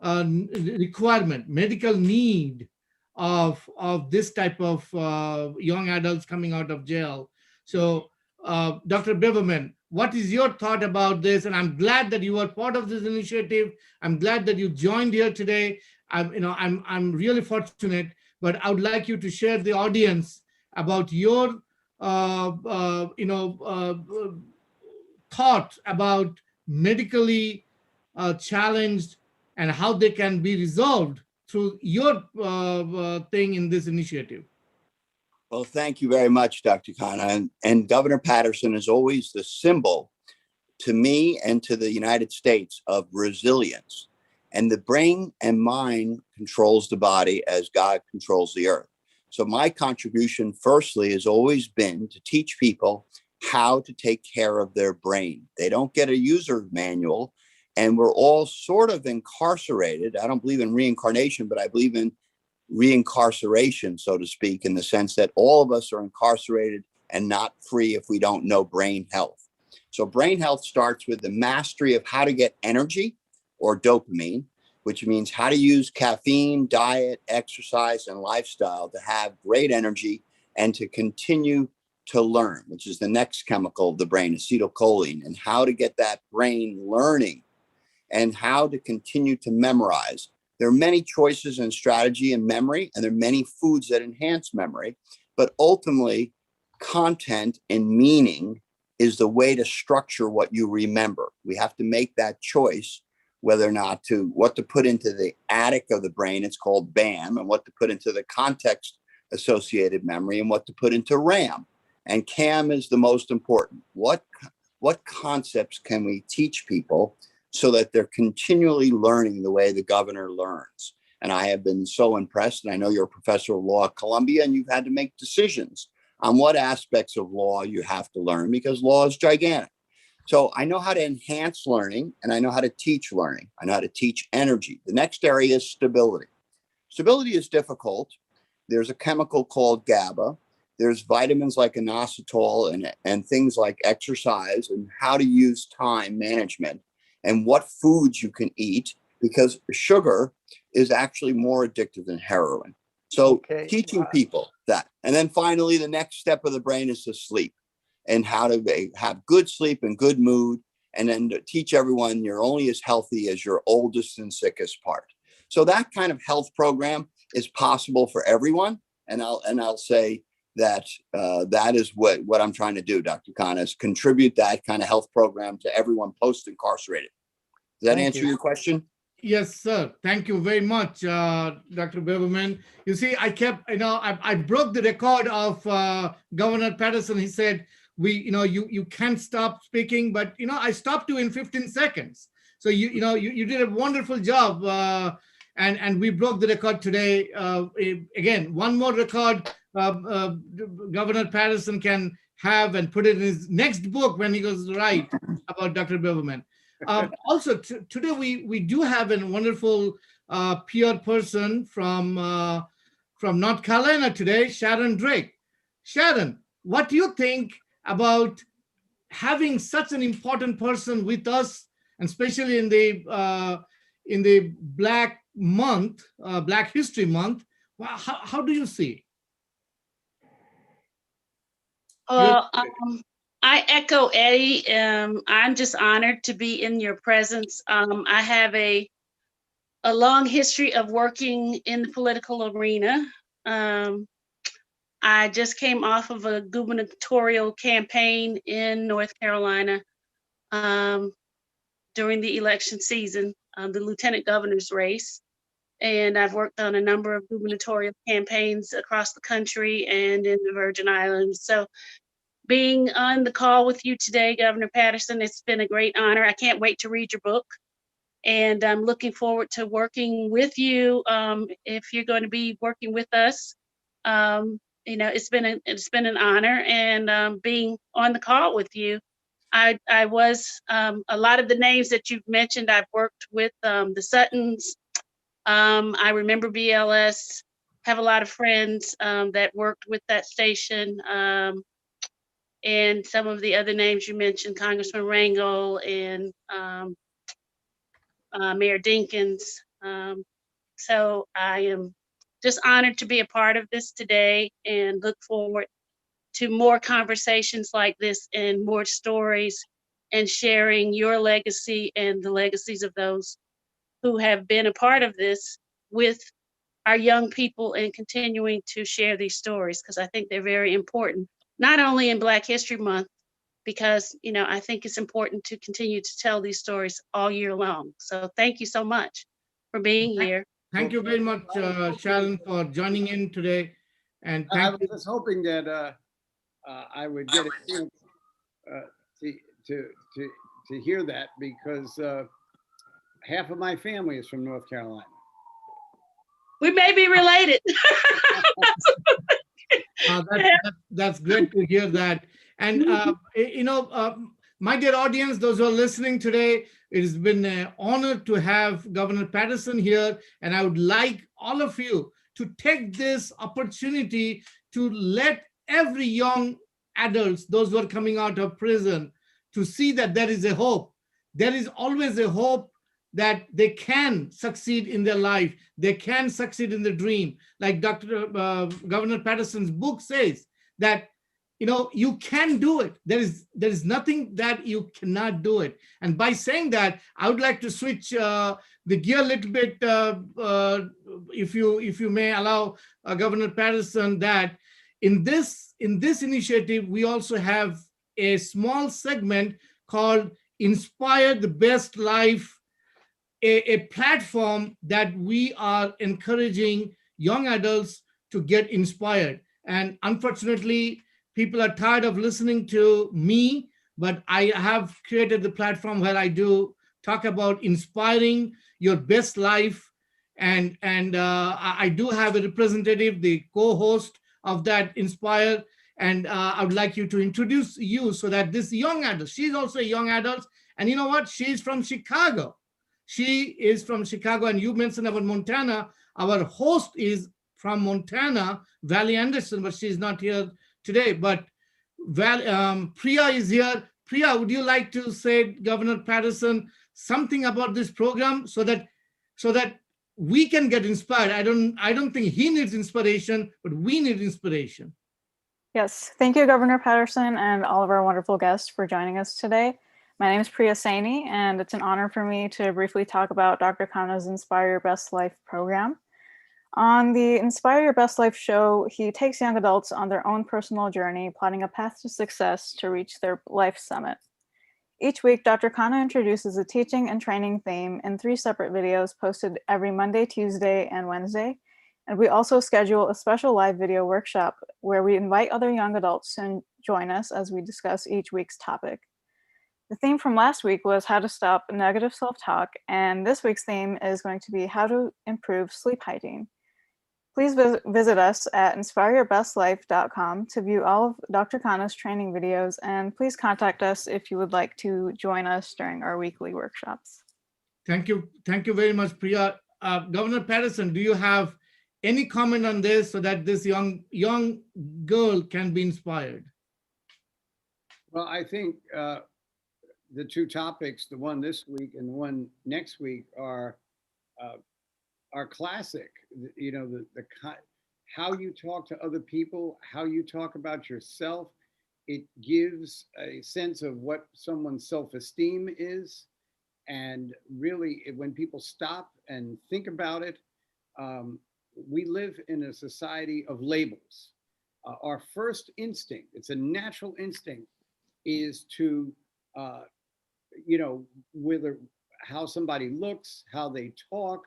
requirement, medical need of this type of young adults coming out of jail. So, Dr. Biverman, what is your thought about this? And I'm glad that you are part of this initiative. I'm glad that you joined here today. I'm really fortunate, but I would like you to share the audience about your thought about medically challenged and how they can be resolved through your thing in this initiative. Well, thank you very much, Dr. Khanna. And Governor Paterson is always the symbol to me and to the United States of resilience. And the brain and mind controls the body as God controls the earth. So my contribution, firstly, has always been to teach people how to take care of their brain. They don't get a user manual, and we're all sort of incarcerated. I don't believe in reincarnation, but I believe in reincarceration, so to speak, in the sense that all of us are incarcerated and not free if we don't know brain health. So brain health starts with the mastery of how to get energy or dopamine, which means how to use caffeine, diet, exercise, and lifestyle to have great energy and to continue to learn, which is the next chemical of the brain, acetylcholine, and how to get that brain learning and how to continue to memorize. There are many choices in strategy and memory, and there are many foods that enhance memory, but ultimately content and meaning is the way to structure what you remember. We have to make that choice whether or not what to put into the attic of the brain, it's called BAM, and what to put into the context associated memory and what to put into RAM. And CAM is the most important. What concepts can we teach people so that they're continually learning the way the governor learns? And I have been so impressed, and I know you're a professor of law at Columbia, and you've had to make decisions on what aspects of law you have to learn because law is gigantic. So I know how to enhance learning, and I know how to teach learning. I know how to teach energy. The next area is stability. Stability is difficult. There's a chemical called GABA. There's vitamins like inositol and things like exercise and how to use time management and what foods you can eat, because sugar is actually more addictive than heroin. So teaching people that. And then finally, the next step of the brain is to sleep and how to have good sleep and good mood. And then to teach everyone you're only as healthy as your oldest and sickest part. So that kind of health program is possible for everyone. And I'll say that that is what I'm trying to do, Dr. Khanna, is contribute that kind of health program to everyone post-incarcerated. Does that answer your question? Yes, sir. Thank you very much, Dr. Biverman. You see, I broke the record of Governor Paterson. He said, you can't stop speaking, but, I stopped you in 15 seconds. So, you did a wonderful job. And we broke the record today. Again, one more record Governor Paterson can have and put it in his next book when he goes to write about Dr. Biverman. Also, today we do have a wonderful PR person from North Carolina today, Sharon Drake. Sharon, what do you think about having such an important person with us, and especially in the Black Month, Black History Month? How do you see? I echo Eddie. I'm just honored to be in your presence. I have a long history of working in the political arena. I just came off of a gubernatorial campaign in North Carolina during the election season, the lieutenant governor's race. and I've worked on a number of gubernatorial campaigns across the country and in the Virgin Islands. So being on the call with you today, Governor Paterson, it's been a great honor. I can't wait to read your book, and I'm looking forward to working with you. If you're going to be working with us, it's been an honor, and being on the call with you. I was a lot of the names that you've mentioned. I've worked with the Suttons. I remember BLS. Have a lot of friends that worked with that station. And some of the other names you mentioned, Congressman Rangel and Mayor Dinkins. So I am just honored to be a part of this today and look forward to more conversations like this and more stories and sharing your legacy and the legacies of those who have been a part of this with our young people and continuing to share these stories, because I think they're very important, not only in Black History Month, because I think it's important to continue to tell these stories all year long. So thank you so much for being here. Thank you very much, Sharon, for joining in today. And I thank was you. just hoping that I would get a chance to hear that, because half of my family is from North Carolina. We may be related. That's great to hear that. And, my dear audience, those who are listening today, it has been an honor to have Governor Paterson here. And I would like all of you to take this opportunity to let every young adults, those who are coming out of prison, to see that there is a hope. There is always a hope that they can succeed in their life. They can succeed in the dream. Like Governor Paterson's book says that, you can do it. There is nothing that you cannot do it. And by saying that, I would like to switch the gear a little bit, if you may allow Governor Paterson, that in this initiative, we also have a small segment called Inspire the Best Life, a platform that we are encouraging young adults to get inspired. And unfortunately, people are tired of listening to me, but I have created the platform where I do talk about inspiring your best life. And I do have a representative, the co-host of that Inspire. And I would like you to introduce you so that this young adult, she's also a young adult. And you know what? She's from Chicago. She is from Chicago. And you mentioned about Montana. Our host is from Montana, Valley Anderson, but she's not here today. But Priya is here. Priya, would you like to say, Governor Paterson, something about this program so that we can get inspired? I don't think he needs inspiration, but we need inspiration. Yes, thank you, Governor Paterson, and all of our wonderful guests for joining us today. My name is Priya Saini, and it's an honor for me to briefly talk about Dr. Khanna's Inspire Your Best Life program. On the Inspire Your Best Life show, he takes young adults on their own personal journey, plotting a path to success to reach their life summit. Each week, Dr. Khanna introduces a teaching and training theme in 3 separate videos posted every Monday, Tuesday, and Wednesday. And we also schedule a special live video workshop where we invite other young adults to join us as we discuss each week's topic. The theme from last week was how to stop negative self-talk, and this week's theme is going to be how to improve sleep hygiene. Please visit us at inspireyourbestlife.com to view all of Dr. Khanna's training videos, and please contact us if you would like to join us during our weekly workshops. Thank you very much, Priya. Governor Paterson, do you have any comment on this so that this young girl can be inspired? Well, I think the 2 topics, the one this week and the one next week, are classic. How you talk to other people, how you talk about yourself. It gives a sense of what someone's self-esteem is. And really, when people stop and think about it, we live in a society of labels. Our first instinct, it's a natural instinct, is to, whether how somebody looks, how they talk,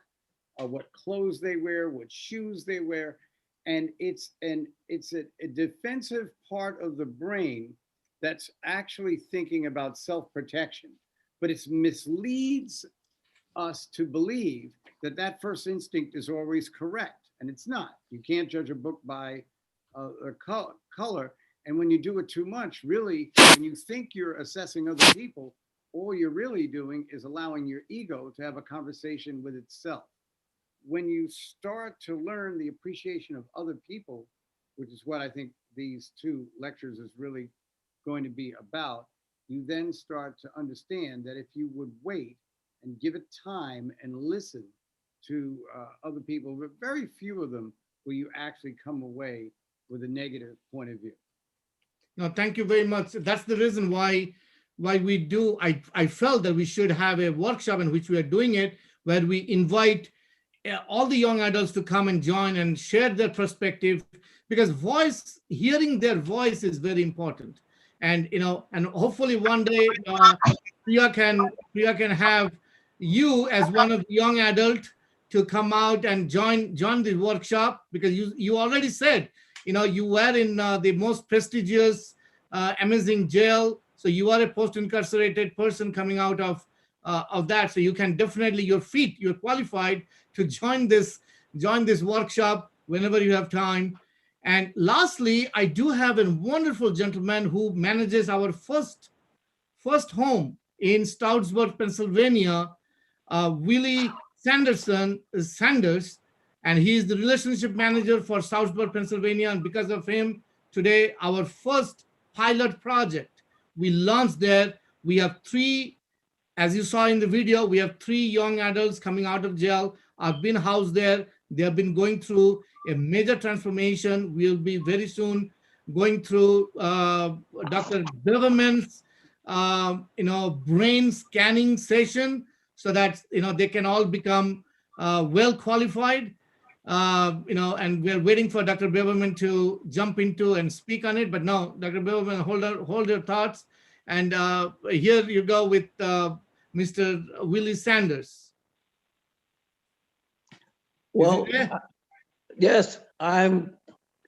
what clothes they wear, what shoes they wear. And it's a defensive part of the brain that's actually thinking about self-protection, but it misleads us to believe that that first instinct is always correct, and it's not. You can't judge a book by a color, and when you do it too much, really, when you think you're assessing other people, all you're really doing is allowing your ego to have a conversation with itself. When you start to learn the appreciation of other people, which is what I think these two lectures is really going to be about, you then start to understand that if you would wait and give it time and listen to other people, but very few of them will you actually come away with a negative point of view. No, thank you very much. That's the reason why we do. I felt that we should have a workshop in which we are doing it, where we invite all the young adults to come and join and share their perspective, because hearing their voice is very important. And and hopefully one day Priya can have you as one of the young adult to come out and join the workshop, because you already said you were in the most prestigious amazing jail, so you are a post-incarcerated person coming out of that, so you can definitely, you're qualified to join this workshop whenever you have time. And lastly, I do have a wonderful gentleman who manages our first home in Stroudsburg, Pennsylvania, Willie Sanders, and he is the relationship manager for Stroudsburg, Pennsylvania. And because of him, today our first pilot project we launched there. We have 3, as you saw in the video, we have 3 young adults coming out of jail, have been housed there. They have been going through a major transformation. We'll be very soon going through Dr. Beverman's brain scanning session, so that they can all become well qualified. And we're waiting for Dr. Beverman to jump into and speak on it. But no, Dr. Beverman, hold your thoughts. And here you go with Mr. Willie Sanders. Well, yes, I'm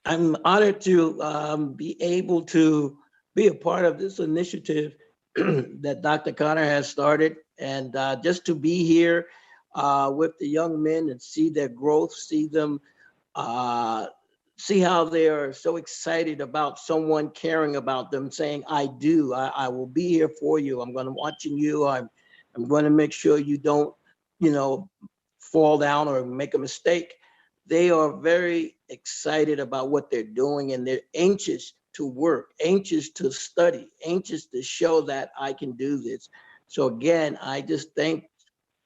honored to be able to be a part of this initiative that Dr. Khanna has started, and just to be here with the young men and see their growth, see them, see how they are so excited about someone caring about them, saying, I do, I will be here for you. I'm going to watching you. I'm going to make sure you don't, fall down or make a mistake. They are very excited about what they're doing, and they're anxious to work, anxious to study, anxious to show that I can do this. So again, I just thank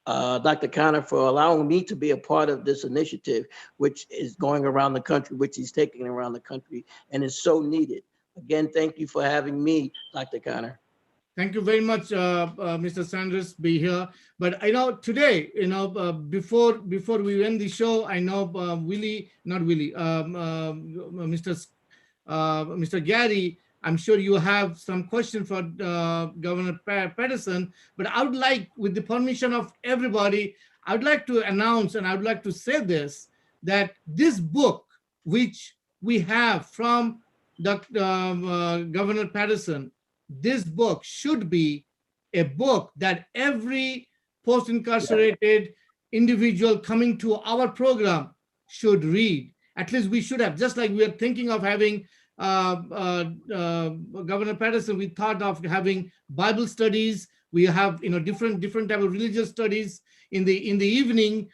Dr. Khanna for allowing me to be a part of this initiative, which is going around the country, which he's taking around the country, and is so needed. Again, thank you for having me, Dr. Khanna. Thank you very much, Mr. Sanders, be here. But I know today, before we end the show, I know Mr. Gary, I'm sure you have some question for Governor Paterson, but I would like, with the permission of everybody, I would like to announce, and I would like to say this, that this book, which we have from Governor Paterson, this book should be a book that every post-incarcerated individual coming to our program should read. At least we should have, just like we are thinking of having Governor Paterson, we thought of having Bible studies. We have different type of religious studies in the evening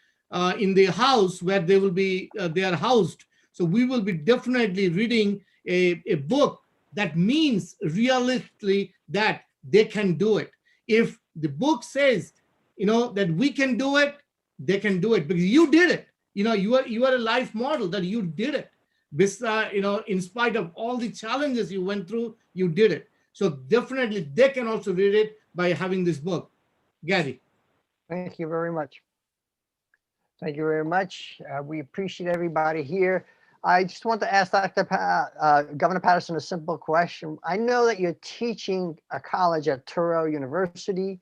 in the house where they will be they are housed. So we will be definitely reading a book that means realistically that they can do it. If the book says that we can do it, they can do it, because you did it. You are a life model that you did it. This, in spite of all the challenges you went through, you did it. So definitely they can also read it by having this book. Gary. Thank you very much. Thank you very much. We appreciate everybody here. I just want to ask Governor Paterson a simple question. I know that you're teaching a college at Touro University.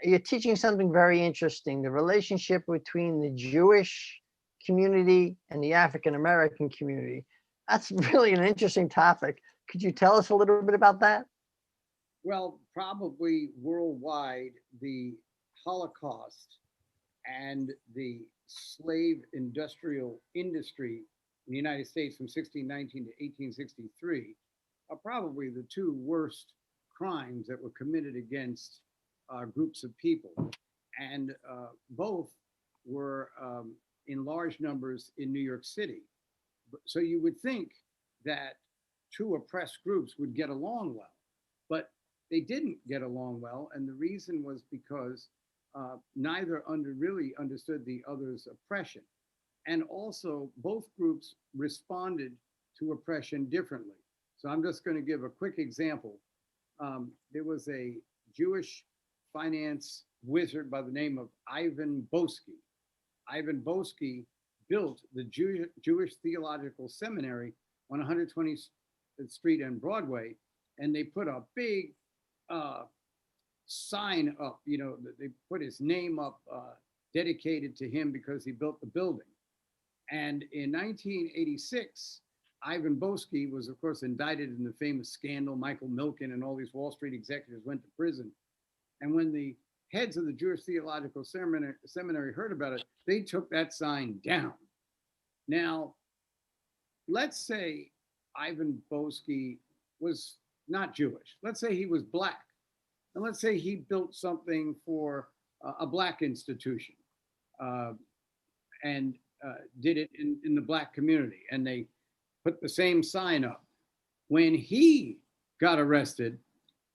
you're teaching something very interesting, the relationship between the Jewish community and the African American community. That's really an interesting topic. Could you tell us a little bit about that? Well, probably worldwide, the Holocaust and the slave industrial industry in the United States from 1619 to 1863 are probably the two worst crimes that were committed against groups of people. And both were in large numbers in New York City. So you would think that two oppressed groups would get along well, but they didn't get along well. And the reason was because neither really understood the other's oppression. And also both groups responded to oppression differently. So I'm just going to give a quick example. There was a Jewish finance wizard by the name of Ivan Boesky. Ivan Boesky built the Jewish Theological Seminary on 120th Street and Broadway, and they put a big sign up, you know, they put his name up, dedicated to him because he built the building. And in 1986, Ivan Boesky was, of course, indicted in the famous scandal. Michael Milken and all these Wall Street executives went to prison. And when the heads of the Jewish Theological Seminary heard about it, they took that sign down. Now, let's say Ivan Boesky was not Jewish. Let's say he was Black. And let's say he built something for a Black institution and did it in the Black community. And they put the same sign up. When he got arrested,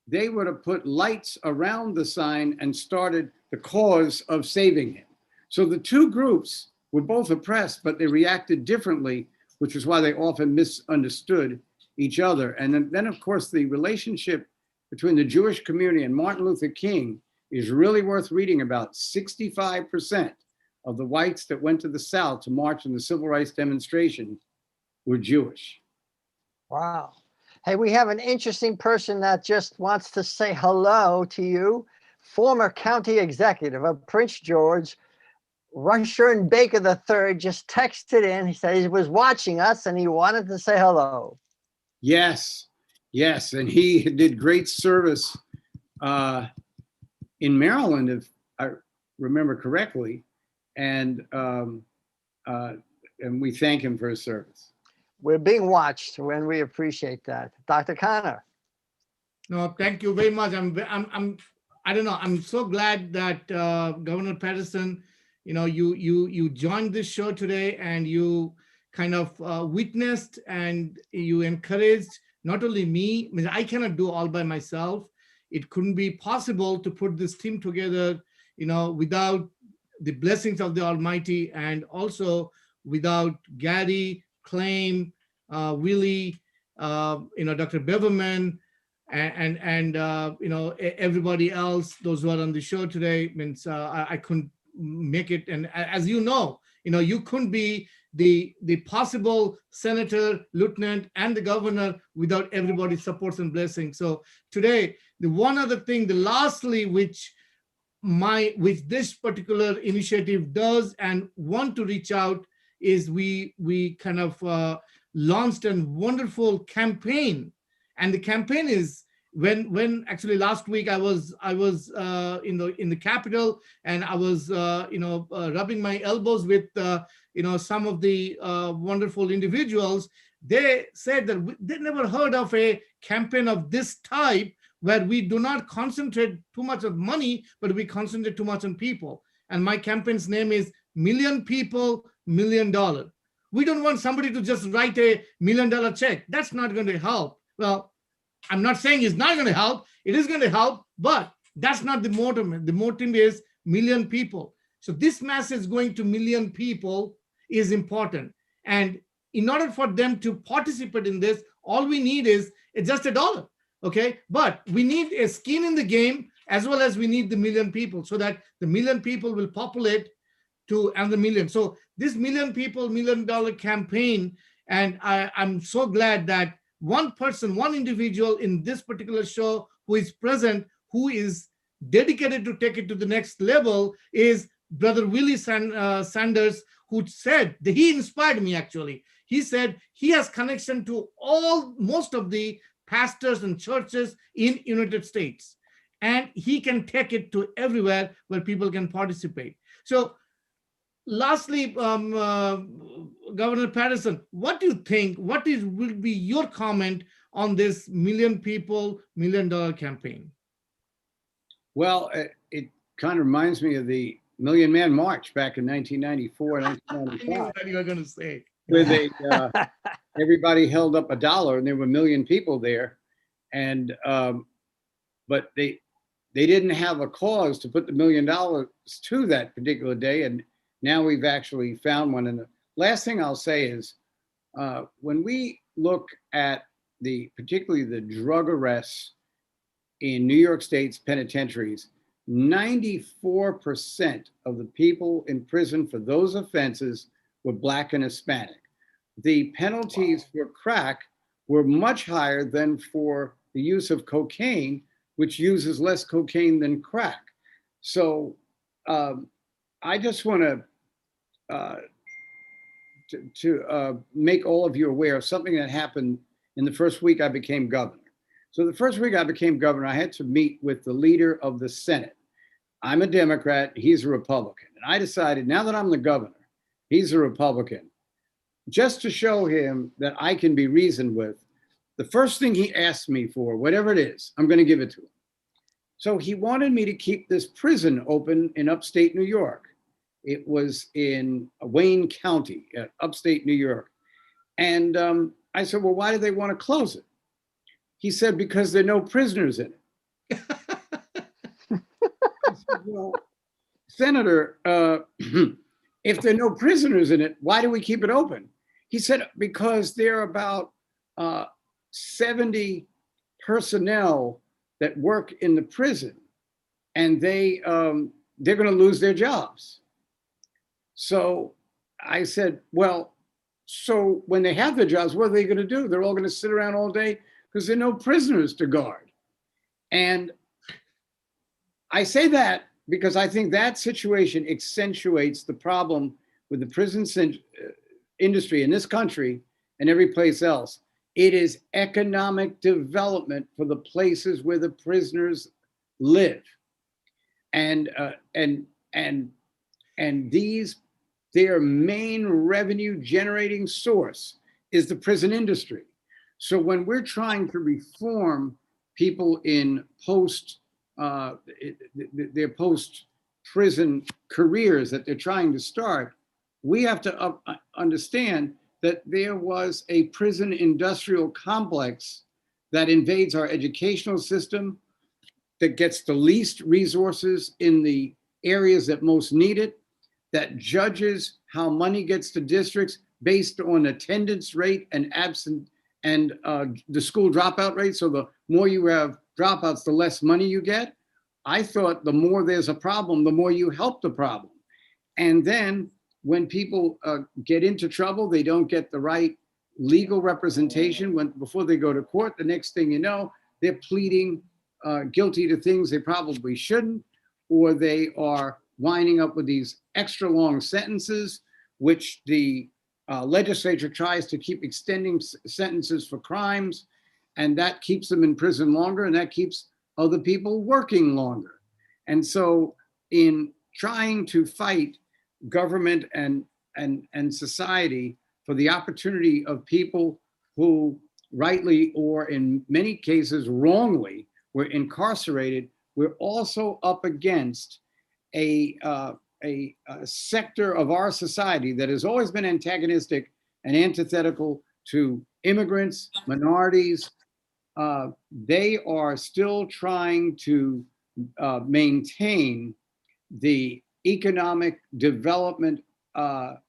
they would have put lights around the sign and started the cause of saving him. So the two groups were both oppressed, but they reacted differently, which is why they often misunderstood each other. And then of course, the relationship between the Jewish community and Martin Luther King is really worth reading about. 65% of the whites that went to the South to march in the civil rights demonstration were Jewish. Wow. Hey, we have an interesting person that just wants to say hello to you. Former county executive of Prince George, Rushern Baker III, just texted in. He said he was watching us and he wanted to say hello. Yes, yes. And he did great service in Maryland, if I remember correctly. And we thank him for his service. We're being watched, and we appreciate that. Dr. Khanna. No, thank you very much. I don't know. I'm so glad that Governor Paterson, you know, you joined this show today and you kind of witnessed and you encouraged not only me. I mean, I cannot do all by myself. It couldn't be possible to put this team together, you know, without the blessings of the Almighty and also without Gary, Claim, Willie, you know, Dr. Beverman, and you know, everybody else, those who are on the show today. Means I couldn't make it. And as you know, you couldn't be the possible senator, lieutenant, and the governor without everybody's supports and blessings. So today, the one other thing, the lastly, which this particular initiative does and want to reach out is we kind of launched a wonderful campaign, and the campaign is when actually last week I was in the Capitol, and I was rubbing my elbows with some of the wonderful individuals. They said that they never heard of a campaign of this type where we do not concentrate too much of money, but we concentrate too much on people. And my campaign's name is Million People, $1 Million. We don't want somebody to just write a $1 million check. That's not going to help. Well, I'm not saying it's not going to help. It is going to help, but that's not the motive. The motive is million people. So this message going to million people is important. And in order for them to participate in this, all we need is just $1. Okay, but we need a skin in the game as well as we need the million people so that the million people will populate to another million. So this Million People, $1 Million campaign, and I'm so glad that one person, one individual in this particular show who is present, who is dedicated to take it to the next level is Brother Willie Sanders, who said that he inspired me actually. He said he has connection to most of the pastors and churches in United States, and he can take it to everywhere where people can participate. So lastly, Governor Paterson, what do you think? Will be your comment on this Million People, $1 Million campaign? Well, it kind of reminds me of the Million Man March back in 1994, 1995. I knew what you were going to say. Where they, everybody held up $1 and there were 1 million people there. And, but they didn't have a cause to put the $1 million to that particular day. And now we've actually found one. And the last thing I'll say is, when we look at particularly the drug arrests in New York State's penitentiaries, 94% of the people in prison for those offenses were Black and Hispanic. The penalties for crack were much higher than for the use of cocaine, which uses less cocaine than crack. So I just want to make all of you aware of something that happened in the first week I became governor. So the first week I became governor, I had to meet with the leader of the Senate. I'm a Democrat, he's a Republican. And I decided, now that I'm the governor, he's a Republican, just to show him that I can be reasoned with, the first thing he asked me for, whatever it is, I'm going to give it to him. So he wanted me to keep this prison open in upstate New York. It was in Wayne County, upstate New York. And I said, well, why do they want to close it? He said, because there are no prisoners in it. I said, well, Senator, if there are no prisoners in it, why do we keep it open? He said, because there are about 70 personnel that work in the prison, and they're going to lose their jobs. So I said, well, so when they have their jobs, what are they going to do? They're all going to sit around all day because there are no prisoners to guard. And I say that because I think that situation accentuates the problem with the prison industry in this country and every place else. It is economic development for the places where the prisoners live. And their main revenue generating source is the prison industry. So when we're trying to reform people in their post-prison careers that they're trying to start, we have to understand that there was a prison industrial complex that invades our educational system, that gets the least resources in the areas that most need it, that judges how money gets to districts based on attendance rate and the school dropout rate. So the more you have dropouts, the less money you get. I thought the more there's a problem, the more you help the problem. And then when people get into trouble, they don't get the right legal representation before they go to court. The next thing you know, they're pleading guilty to things they probably shouldn't, or they are winding up with these extra long sentences, which the legislature tries to keep extending sentences for crimes, and that keeps them in prison longer, and that keeps other people working longer. And so in trying to fight government and society for the opportunity of people who rightly or in many cases wrongly were incarcerated, we're also up against a sector of our society that has always been antagonistic and antithetical to immigrants, minorities. They are still trying to maintain the economic development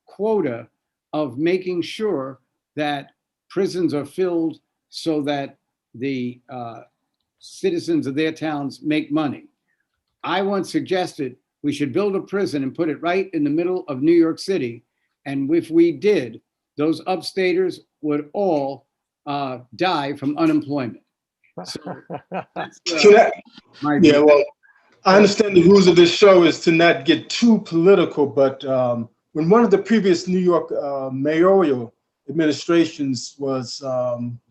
quota of making sure that prisons are filled so that the citizens of their towns make money. I once suggested we should build a prison and put it right in the middle of New York City. And if we did, those upstaters would all die from unemployment. So that's, I understand the rules of this show is to not get too political, but when one of the previous New York mayoral administrations was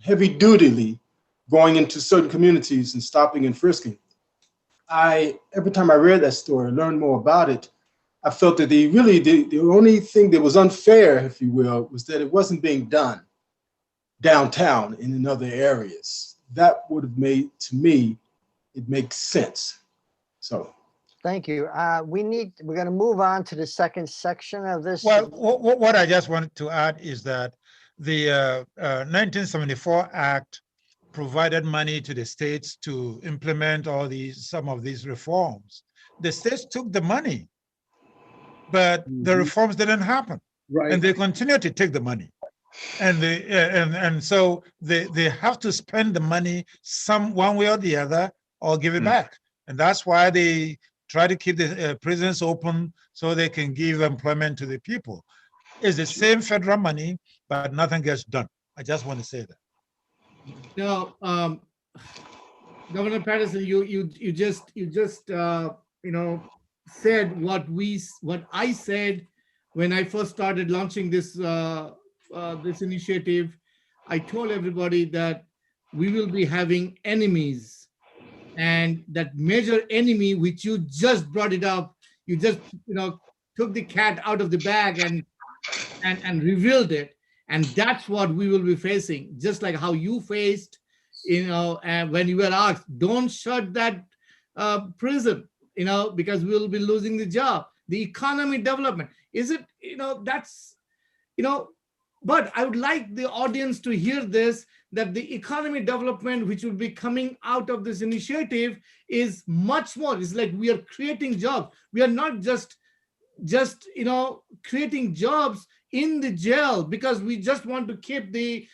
heavy-dutyly going into certain communities and stopping and frisking, every time I read that story, learned more about it, I felt that the only thing that was unfair, if you will, was that it wasn't being done downtown and in other areas. That would have made, to me, it makes sense. So. Thank you. We're going to move on to the second section of this. Well, what I just wanted to add is that the 1974 Act provided money to the states to implement some of these reforms. The states took the money, but the reforms didn't happen, and they continue to take the money, and so they have to spend the money one way or the other, or give it back, and that's why they try to keep the prisons open so they can give employment to the people. It's the same federal money, but nothing gets done. I just want to say that. Now, Governor Paterson, you just said what I said when I first started launching this this initiative. I told everybody that we will be having enemies. And that major enemy, which you just brought it up, you just took the cat out of the bag and revealed it, and that's what we will be facing. Just like how you faced, when you were asked, don't shut that prison, because we will be losing the job. The economy development is it, But I would like the audience to hear this, that the economy development, which will be coming out of this initiative, is much more. It's like we are creating jobs. We are not just creating jobs in the jail because we just want to keep the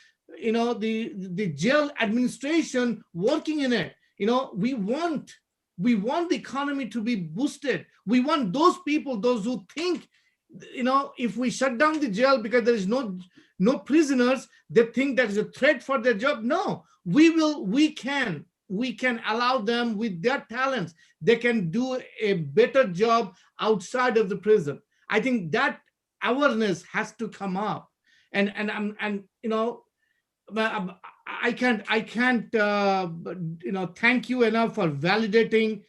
jail administration working in it. We want the economy to be boosted. We want those people, those who think, if we shut down the jail because there is no prisoners, they think that is a threat for their job. No, we can allow them with their talents. They can do a better job outside of the prison. I think that awareness has to come up, and I can't thank you enough for validating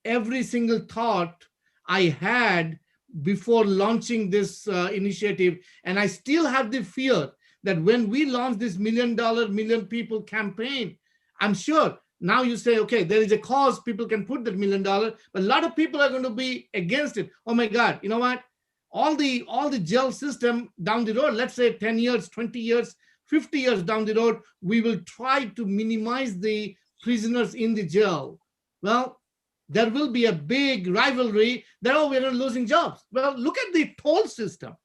every single thought I had before launching this initiative. And I still have the fear that when we launch this $1 million, million people campaign, I'm sure now you say, okay, there is a cause, people can put that $1 million, but a lot of people are going to be against it. Oh my God, you know what? All the jail system down the road, let's say 10 years, 20 years, 50 years down the road, we will try to minimize the prisoners in the jail. Well, there will be a big rivalry that, oh, we're not losing jobs. Well, look at the toll system.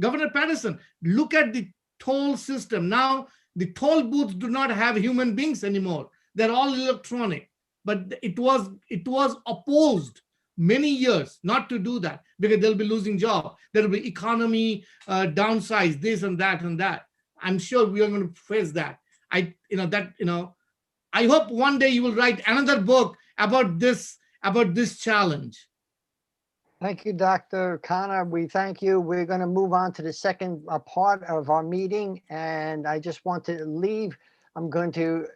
Governor Paterson, look at the toll system. Now, the toll booths do not have human beings anymore. They're all electronic. But it was opposed many years not to do that because they'll be losing jobs. There will be economy downsize, this and that and that. I'm sure we are going to face that. I hope one day you will write another book about this challenge. Thank you, Dr. Khanna. We thank you. We're going to move on to the second part of our meeting. And I just want to leave. I'm going to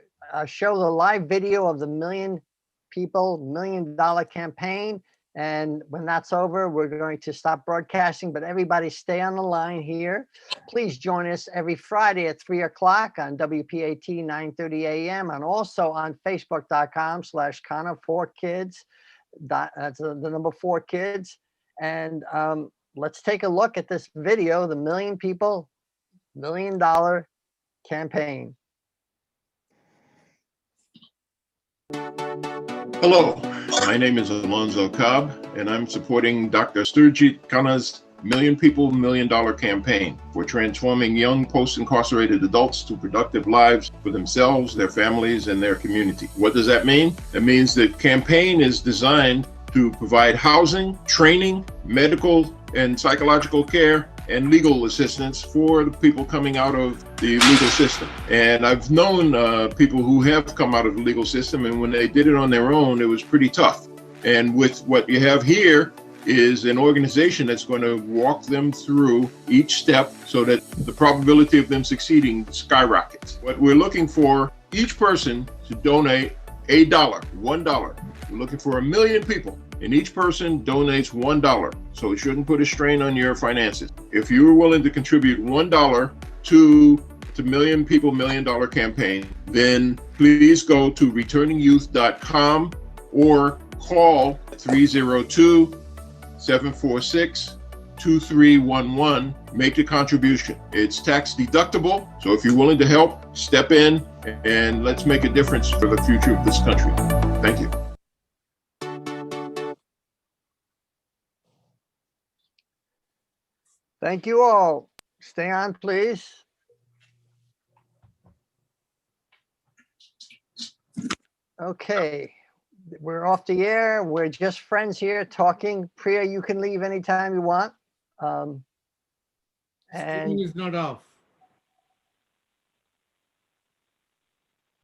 show the live video of the $1 Million People, $1 Million campaign. And when that's over, we're going to stop broadcasting, but everybody stay on the line here. Please join us every Friday at 3 o'clock on WPAT 9:30 a.m. and also on Facebook.com/Khanna4Kids. That's the number 4Kids. And let's take a look at this video, the $1 Million People, $1 Million campaign. Hello, my name is Alonzo Cobb, and I'm supporting Dr. Surajit Khanna's $1 Million People, $1 Million campaign for transforming young post-incarcerated adults to productive lives for themselves, their families, and their community. What does that mean? It means the campaign is designed to provide housing, training, medical and psychological care, and legal assistance for the people coming out of the legal system. And I've known people who have come out of the legal system, and when they did it on their own, it was pretty tough. And with what you have here is an organization that's going to walk them through each step so that the probability of them succeeding skyrockets. What we're looking for, each person to donate $1. We're looking for 1 million people, and each person donates $1. So it shouldn't put a strain on your finances. If you're willing to contribute $1 to the Million People, $1 Million campaign, then please go to returningyouth.com or call 302-746-2311. Make the contribution. It's tax deductible. So if you're willing to help, step in and let's make a difference for the future of this country. Thank you. Thank you all. Stay on, please. Okay, we're off the air. We're just friends here talking. Priya, you can leave anytime you want. Screen is not off.